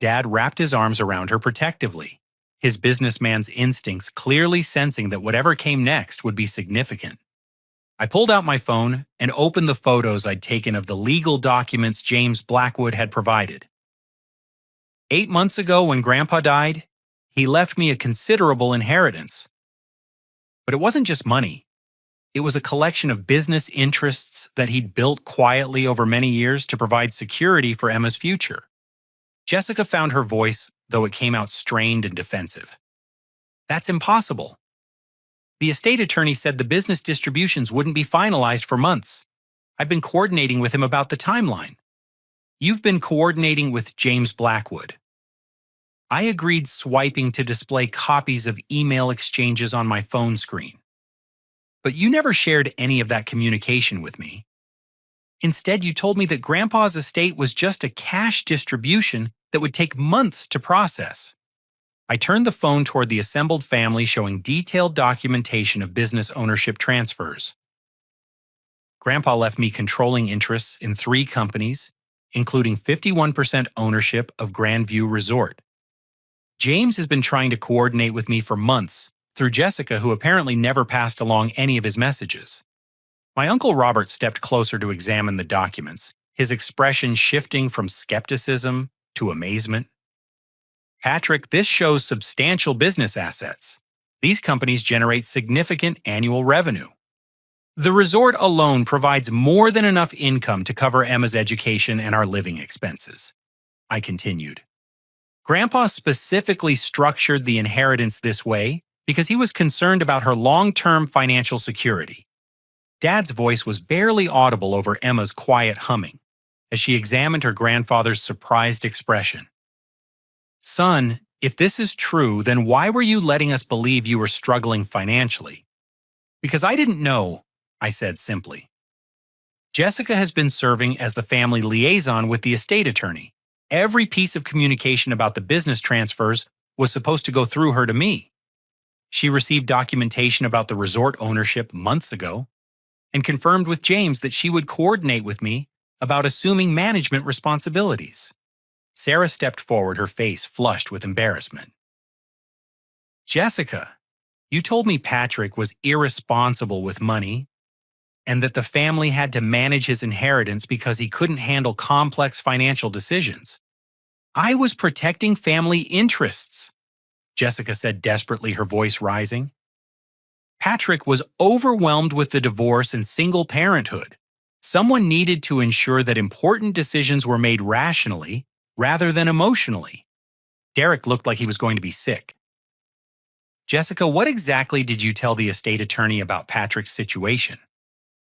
Dad wrapped his arms around her protectively, his businessman's instincts clearly sensing that whatever came next would be significant. I pulled out my phone and opened the photos I'd taken of the legal documents James Blackwood had provided. 8 months ago, when Grandpa died, he left me a considerable inheritance. But it wasn't just money. It was a collection of business interests that he'd built quietly over many years to provide security for Emma's future. Jessica found her voice, though it came out strained and defensive. That's impossible. The estate attorney said the business distributions wouldn't be finalized for months. I've been coordinating with him about the timeline. You've been coordinating with James Blackwood. I agreed, swiping to display copies of email exchanges on my phone screen. But you never shared any of that communication with me. Instead, you told me that Grandpa's estate was just a cash distribution that would take months to process. I turned the phone toward the assembled family, showing detailed documentation of business ownership transfers. Grandpa left me controlling interests in 3 companies, including 51% ownership of Grandview Resort. James has been trying to coordinate with me for months, through Jessica, who apparently never passed along any of his messages. My Uncle Robert stepped closer to examine the documents, his expression shifting from skepticism to amazement. Patrick, this shows substantial business assets. These companies generate significant annual revenue. The resort alone provides more than enough income to cover Emma's education and our living expenses. I continued. Grandpa specifically structured the inheritance this way because he was concerned about her long-term financial security. Dad's voice was barely audible over Emma's quiet humming as she examined her grandfather's surprised expression. Son, if this is true, then why were you letting us believe you were struggling financially? Because I didn't know, I said simply. Jessica has been serving as the family liaison with the estate attorney. Every piece of communication about the business transfers was supposed to go through her to me. She received documentation about the resort ownership months ago and confirmed with James that she would coordinate with me about assuming management responsibilities. Sarah stepped forward, her face flushed with embarrassment. Jessica, you told me Patrick was irresponsible with money and that the family had to manage his inheritance because he couldn't handle complex financial decisions. I was protecting family interests, Jessica said desperately, her voice rising. Patrick was overwhelmed with the divorce and single parenthood. Someone needed to ensure that important decisions were made rationally rather than emotionally. Derek looked like he was going to be sick. Jessica, what exactly did you tell the estate attorney about Patrick's situation?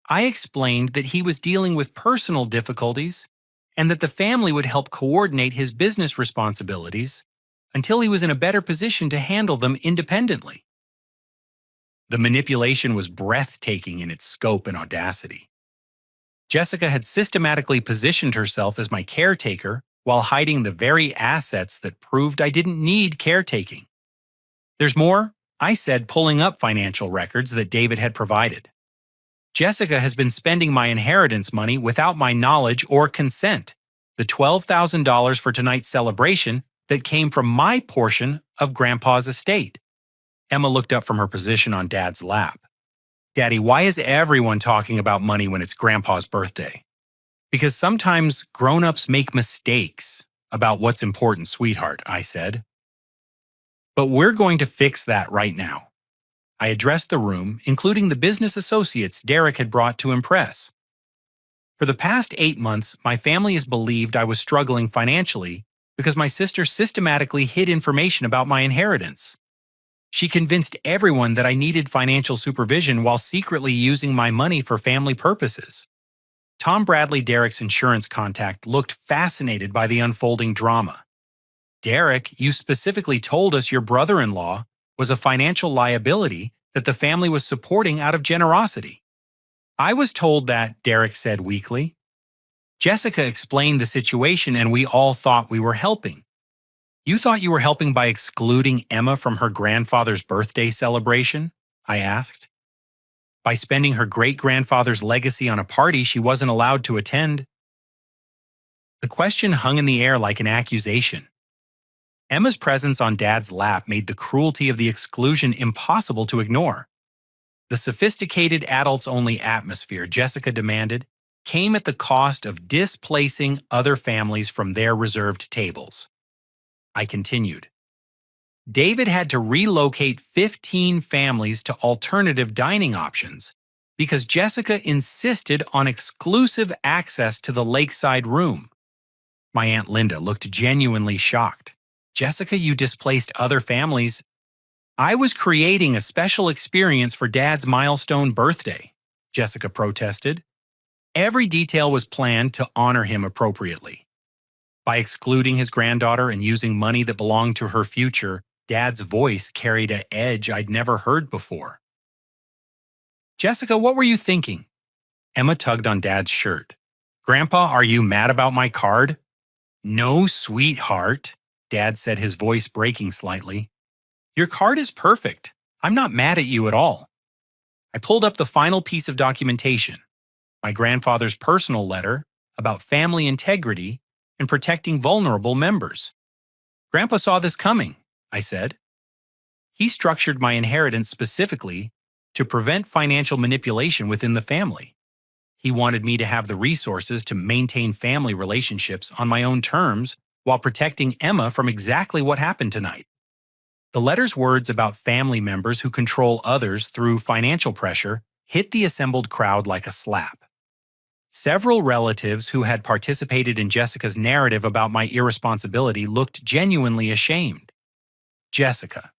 I explained that he was dealing with personal difficulties and that the family would help coordinate his business responsibilities until he was in a better position to handle them independently. The manipulation was breathtaking in its scope and audacity. Jessica had systematically positioned herself as my caretaker while hiding the very assets that proved I didn't need caretaking. There's more, I said, pulling up financial records that David had provided. Jessica has been spending my inheritance money without my knowledge or consent, the $12,000 for tonight's celebration that came from my portion of Grandpa's estate. Emma looked up from her position on Dad's lap. Daddy, why is everyone talking about money when it's Grandpa's birthday? Because sometimes grown-ups make mistakes about what's important, sweetheart, I said. But we're going to fix that right now. I addressed the room, including the business associates Derek had brought to impress. For the past 8 months, my family has believed I was struggling financially because my sister systematically hid information about my inheritance. She convinced everyone that I needed financial supervision while secretly using my money for family purposes. Tom Bradley, Derek's insurance contact, looked fascinated by the unfolding drama. Derek, you specifically told us your brother-in-law was a financial liability that the family was supporting out of generosity. I was told that, Derek said weakly. Jessica explained the situation and we all thought we were helping. You thought you were helping by excluding Emma from her grandfather's birthday celebration? I asked. By spending her great-grandfather's legacy on a party she wasn't allowed to attend? The question hung in the air like an accusation. Emma's presence on Dad's lap made the cruelty of the exclusion impossible to ignore. The sophisticated adults-only atmosphere Jessica demanded came at the cost of displacing other families from their reserved tables. I continued. David had to relocate 15 families to alternative dining options because Jessica insisted on exclusive access to the lakeside room. My Aunt Linda looked genuinely shocked. Jessica, you displaced other families. I was creating a special experience for Dad's milestone birthday, Jessica protested. Every detail was planned to honor him appropriately. By excluding his granddaughter and using money that belonged to her future, Dad's voice carried an edge I'd never heard before. Jessica, what were you thinking? Emma tugged on Dad's shirt. Grandpa, are you mad about my card? No, sweetheart, Dad said, his voice breaking slightly. Your card is perfect. I'm not mad at you at all. I pulled up the final piece of documentation, my grandfather's personal letter about family integrity and protecting vulnerable members. Grandpa saw this coming, I said. He structured my inheritance specifically to prevent financial manipulation within the family. He wanted me to have the resources to maintain family relationships on my own terms while protecting Emma from exactly what happened tonight. The letter's words about family members who control others through financial pressure hit the assembled crowd like a slap. Several relatives who had participated in Jessica's narrative about my irresponsibility looked genuinely ashamed. Jessica,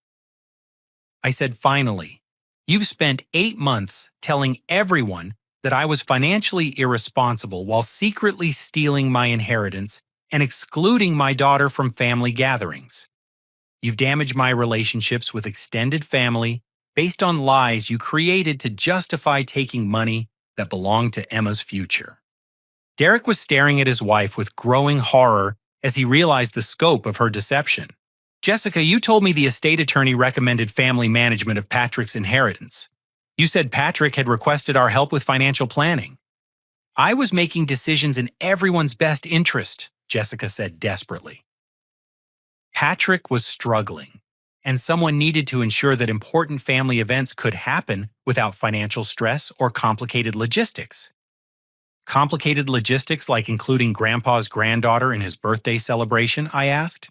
I said finally, you've spent 8 months telling everyone that I was financially irresponsible while secretly stealing my inheritance and excluding my daughter from family gatherings. You've damaged my relationships with extended family based on lies you created to justify taking money that belonged to Emma's future. Derek was staring at his wife with growing horror as he realized the scope of her deception. Jessica, you told me the estate attorney recommended family management of Patrick's inheritance. You said Patrick had requested our help with financial planning. I was making decisions in everyone's best interest, Jessica said desperately. Patrick was struggling, and someone needed to ensure that important family events could happen without financial stress or complicated logistics. Complicated logistics like including Grandpa's granddaughter in his birthday celebration, I asked.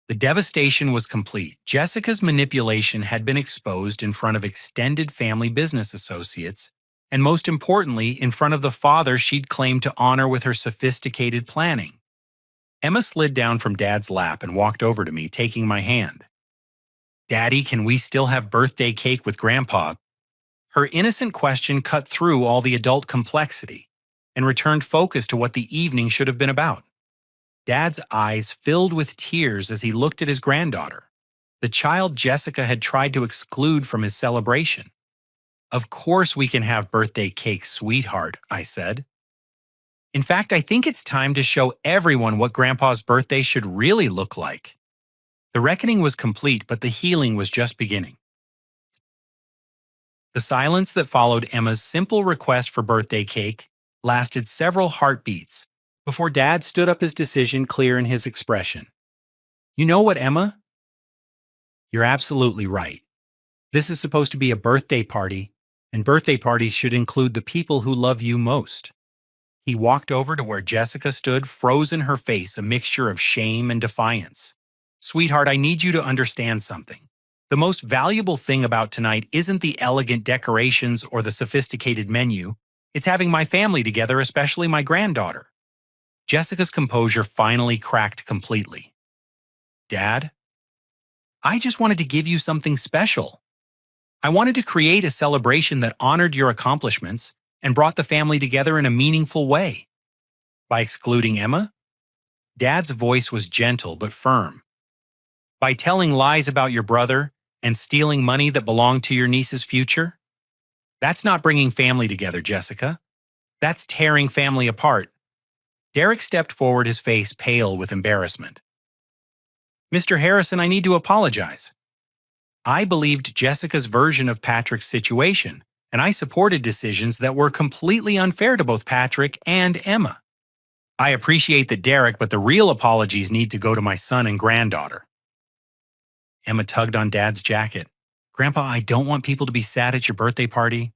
The devastation was complete. Jessica's manipulation had been exposed in front of extended family business associates, and most importantly, in front of the father she'd claimed to honor with her sophisticated planning. Emma slid down from Dad's lap and walked over to me, taking my hand. "Daddy, can we still have birthday cake with Grandpa?" Her innocent question cut through all the adult complexity and returned focus to what the evening should have been about. Dad's eyes filled with tears as he looked at his granddaughter, the child Jessica had tried to exclude from his celebration. "Of course we can have birthday cake, sweetheart," I said. "In fact, I think it's time to show everyone what Grandpa's birthday should really look like." The reckoning was complete, but the healing was just beginning. The silence that followed Emma's simple request for birthday cake lasted several heartbeats before Dad stood up, his decision clear in his expression. "You know what, Emma? You're absolutely right. This is supposed to be a birthday party, and birthday parties should include the people who love you most." He walked over to where Jessica stood, frozen, her face a mixture of shame and defiance. "Sweetheart, I need you to understand something. The most valuable thing about tonight isn't the elegant decorations or the sophisticated menu. It's having my family together, especially my granddaughter." Jessica's composure finally cracked completely. "Dad, I just wanted to give you something special. I wanted to create a celebration that honored your accomplishments and brought the family together in a meaningful way." By excluding Emma? Dad's voice was gentle but firm. "By telling lies about your brother and stealing money that belonged to your niece's future? That's not bringing family together, Jessica. That's tearing family apart." Derek stepped forward, his face pale with embarrassment. "Mr. Harrison, I need to apologize. I believed Jessica's version of Patrick's situation, and I supported decisions that were completely unfair to both Patrick and Emma. I appreciate that, Derek, but the real apologies need to go to my son and granddaughter." Emma tugged on Dad's jacket. "Grandpa, I don't want people to be sad at your birthday party.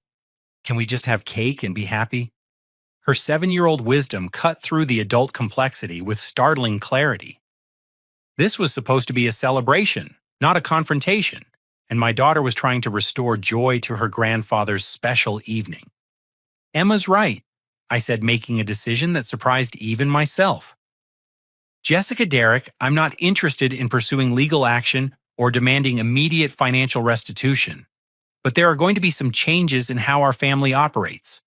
Can we just have cake and be happy?" Her 7-year-old wisdom cut through the adult complexity with startling clarity. This was supposed to be a celebration, not a confrontation, and my daughter was trying to restore joy to her grandfather's special evening. "Emma's right," I said, making a decision that surprised even myself. "Jessica, Derek, I'm not interested in pursuing legal action or demanding immediate financial restitution, but there are going to be some changes in how our family operates."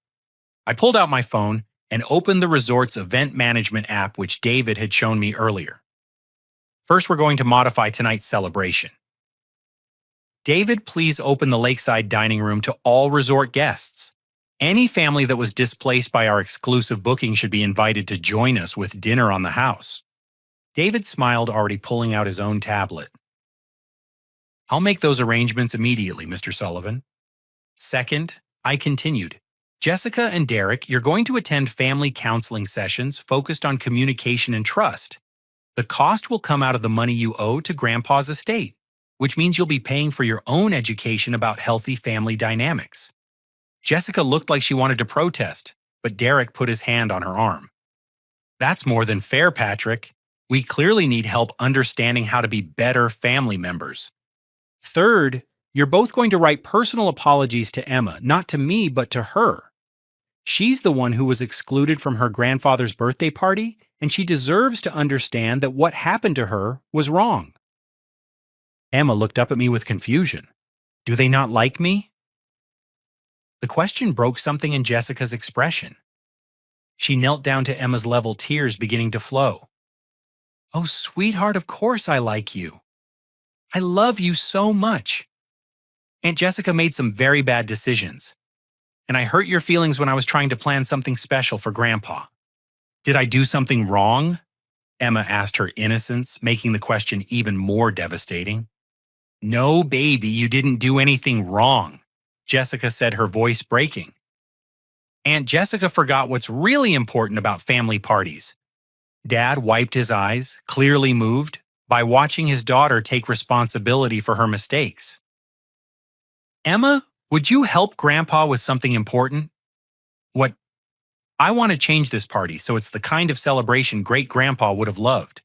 I pulled out my phone and opened the resort's event management app, which David had shown me earlier. "First, we're going to modify tonight's celebration. David, please open the lakeside dining room to all resort guests. Any family that was displaced by our exclusive booking should be invited to join us with dinner on the house." David smiled, already pulling out his own tablet. "I'll make those arrangements immediately, Mr. Sullivan." Second, I continued, "Jessica and Derek, you're going to attend family counseling sessions focused on communication and trust. The cost will come out of the money you owe to Grandpa's estate, which means you'll be paying for your own education about healthy family dynamics." Jessica looked like she wanted to protest, but Derek put his hand on her arm. "That's more than fair, Patrick. We clearly need help understanding how to be better family members. Third, you're both going to write personal apologies to Emma, not to me, but to her. She's the one who was excluded from her grandfather's birthday party, and she deserves to understand that what happened to her was wrong." Emma looked up at me with confusion. "Do they not like me?" The question broke something in Jessica's expression. She knelt down to Emma's level, tears beginning to flow. "Oh, sweetheart, of course I like you. I love you so much. Aunt Jessica made some very bad decisions, and I hurt your feelings when I was trying to plan something special for Grandpa." "Did I do something wrong?" Emma asked, her innocence making the question even more devastating. "No, baby, you didn't do anything wrong," Jessica said, her voice breaking. "Aunt Jessica forgot what's really important about family parties." Dad wiped his eyes, clearly moved by watching his daughter take responsibility for her mistakes. "Emma, would you help Grandpa with something important?" "What?" "I want to change this party so it's the kind of celebration great-grandpa would have loved.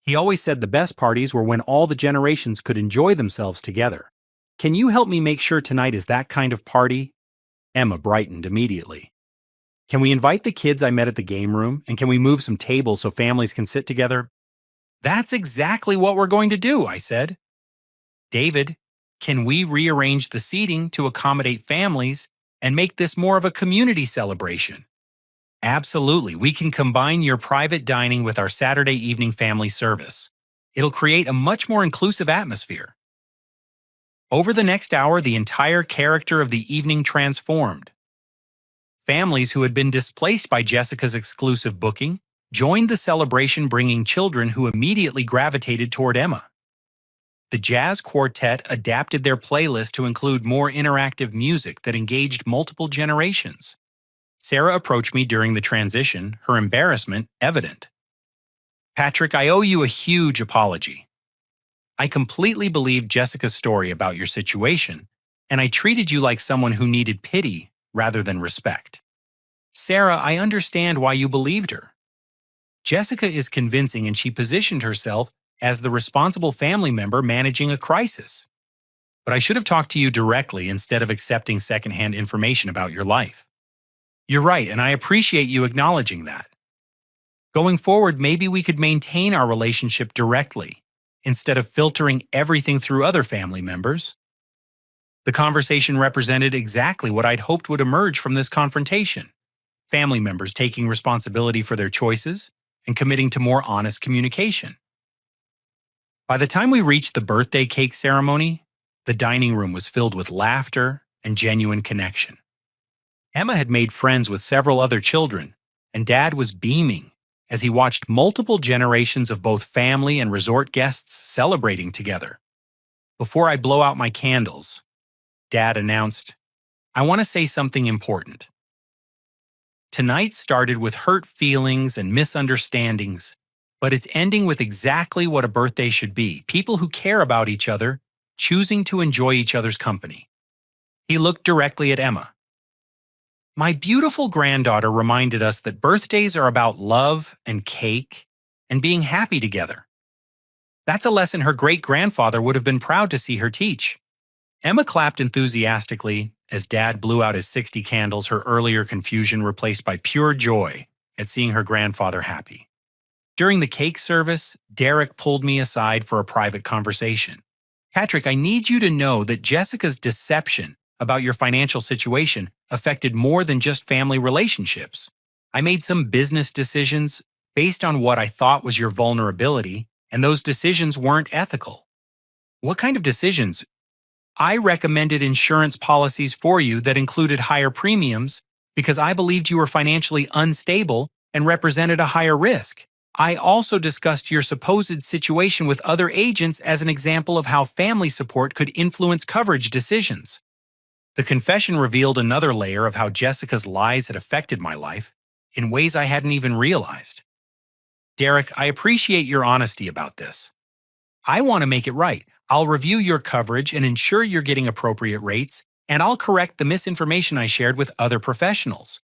He always said the best parties were when all the generations could enjoy themselves together. Can you help me make sure tonight is that kind of party? Emma brightened immediately. Can we invite the kids I met at the game room, and can we move some tables so families can sit together? That's exactly what we're going to do, I said. David, can we rearrange the seating to accommodate families and make this more of a community celebration? Absolutely. We can combine your private dining with our Saturday evening family service. It'll create a much more inclusive atmosphere. Over the next hour, the entire character of the evening transformed. Families who had been displaced by Jessica's exclusive booking joined the celebration, bringing children who immediately gravitated toward Emma. The jazz quartet adapted their playlist to include more interactive music that engaged multiple generations. Sarah approached me during the transition, her embarrassment evident. Patrick, I owe you a huge apology. I completely believed Jessica's story about your situation, and I treated you like someone who needed pity rather than respect. Sarah, I understand why you believed her. Jessica is convincing, and she positioned herself as the responsible family member managing a crisis. But I should have talked to you directly instead of accepting secondhand information about your life. You're right, and I appreciate you acknowledging that. Going forward, maybe we could maintain our relationship directly, instead of filtering everything through other family members. The conversation represented exactly what I'd hoped would emerge from this confrontation. Family members taking responsibility for their choices and committing to more honest communication. By the time we reached the birthday cake ceremony, the dining room was filled with laughter and genuine connection. Emma had made friends with several other children, and Dad was beaming as he watched multiple generations of both family and resort guests celebrating together. Before I blow out my candles, Dad announced, I want to say something important. Tonight started with hurt feelings and misunderstandings, but it's ending with exactly what a birthday should be: people who care about each other, choosing to enjoy each other's company. He looked directly at Emma. My beautiful granddaughter reminded us that birthdays are about love and cake and being happy together. That's a lesson her great-grandfather would have been proud to see her teach. Emma clapped enthusiastically as Dad blew out his 60 candles, her earlier confusion replaced by pure joy at seeing her grandfather happy. During the cake service, Derek pulled me aside for a private conversation. Patrick, I need you to know that Jessica's deception about your financial situation affected more than just family relationships. I made some business decisions based on what I thought was your vulnerability, and those decisions weren't ethical. What kind of decisions? I recommended insurance policies for you that included higher premiums because I believed you were financially unstable and represented a higher risk. I also discussed your supposed situation with other agents as an example of how family support could influence coverage decisions. The confession revealed another layer of how Jessica's lies had affected my life in ways I hadn't even realized. Derek, I appreciate your honesty about this. I want to make it right. I'll review your coverage and ensure you're getting appropriate rates, and I'll correct the misinformation I shared with other professionals.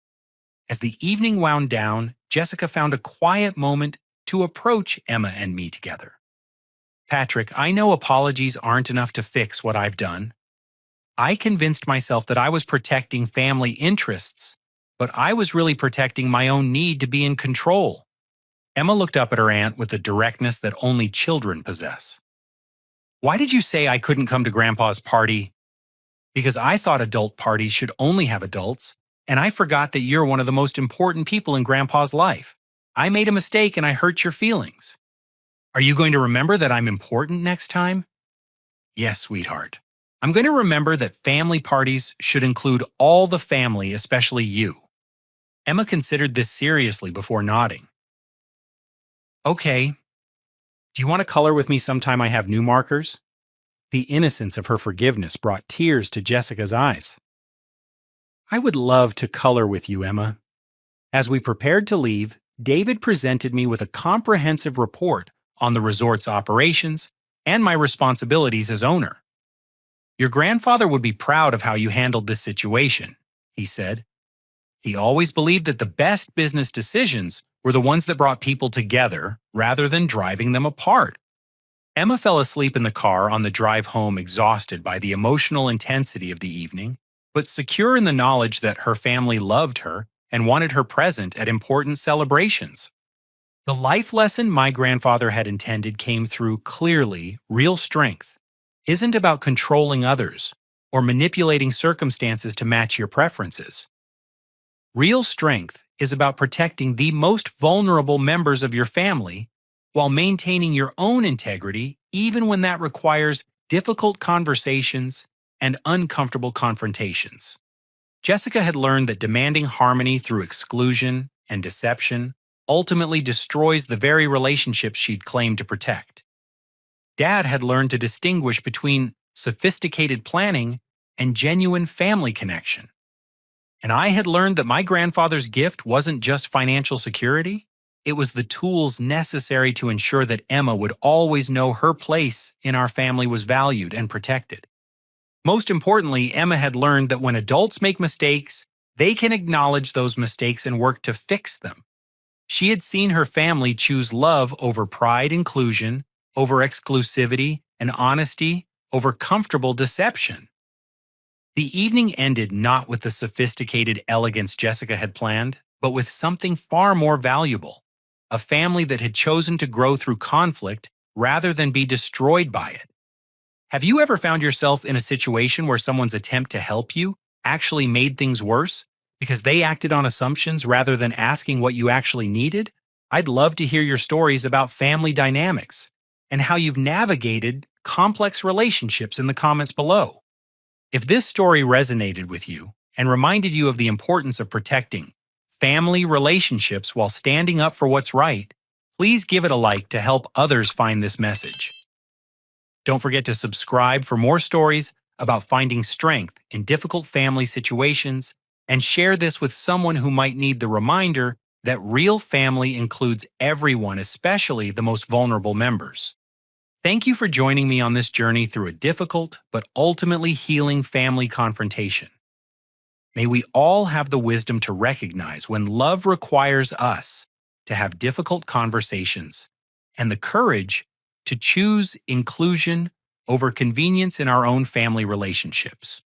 As the evening wound down, Jessica found a quiet moment to approach Emma and me together. Patrick, I know apologies aren't enough to fix what I've done. I convinced myself that I was protecting family interests, but I was really protecting my own need to be in control. Emma looked up at her aunt with the directness that only children possess. Why did you say I couldn't come to Grandpa's party? Because I thought adult parties should only have adults, and I forgot that you're one of the most important people in Grandpa's life. I made a mistake and I hurt your feelings. Are you going to remember that I'm important next time? Yes, sweetheart. I'm going to remember that family parties should include all the family, especially you. Emma considered this seriously before nodding. Okay. Do you want to color with me sometime I have new markers? The innocence of her forgiveness brought tears to Jessica's eyes. I would love to color with you, Emma. As we prepared to leave, David presented me with a comprehensive report on the resort's operations and my responsibilities as owner. Your grandfather would be proud of how you handled this situation, he said. He always believed that the best business decisions were the ones that brought people together rather than driving them apart. Emma fell asleep in the car on the drive home, exhausted by the emotional intensity of the evening, but secure in the knowledge that her family loved her and wanted her present at important celebrations. The life lesson my grandfather had intended came through clearly. Real strength isn't about controlling others or manipulating circumstances to match your preferences. Real strength is about protecting the most vulnerable members of your family while maintaining your own integrity, even when that requires difficult conversations and uncomfortable confrontations. Jessica had learned that demanding harmony through exclusion and deception ultimately destroys the very relationships she'd claimed to protect. Dad had learned to distinguish between sophisticated planning and genuine family connection. And I had learned that my grandfather's gift wasn't just financial security, it was the tools necessary to ensure that Emma would always know her place in our family was valued and protected. Most importantly, Emma had learned that when adults make mistakes, they can acknowledge those mistakes and work to fix them. She had seen her family choose love over pride, inclusion, over exclusivity, and honesty over comfortable deception. The evening ended not with the sophisticated elegance Jessica had planned, but with something far more valuable: a family that had chosen to grow through conflict rather than be destroyed by it. Have you ever found yourself in a situation where someone's attempt to help you actually made things worse because they acted on assumptions rather than asking what you actually needed? I'd love to hear your stories about family dynamics and how you've navigated complex relationships in the comments below. If this story resonated with you and reminded you of the importance of protecting family relationships while standing up for what's right, please give it a like to help others find this message. Don't forget to subscribe for more stories about finding strength in difficult family situations, and share this with someone who might need the reminder that real family includes everyone, especially the most vulnerable members. Thank you for joining me on this journey through a difficult but ultimately healing family confrontation. May we all have the wisdom to recognize when love requires us to have difficult conversations and the courage to choose inclusion over convenience in our own family relationships.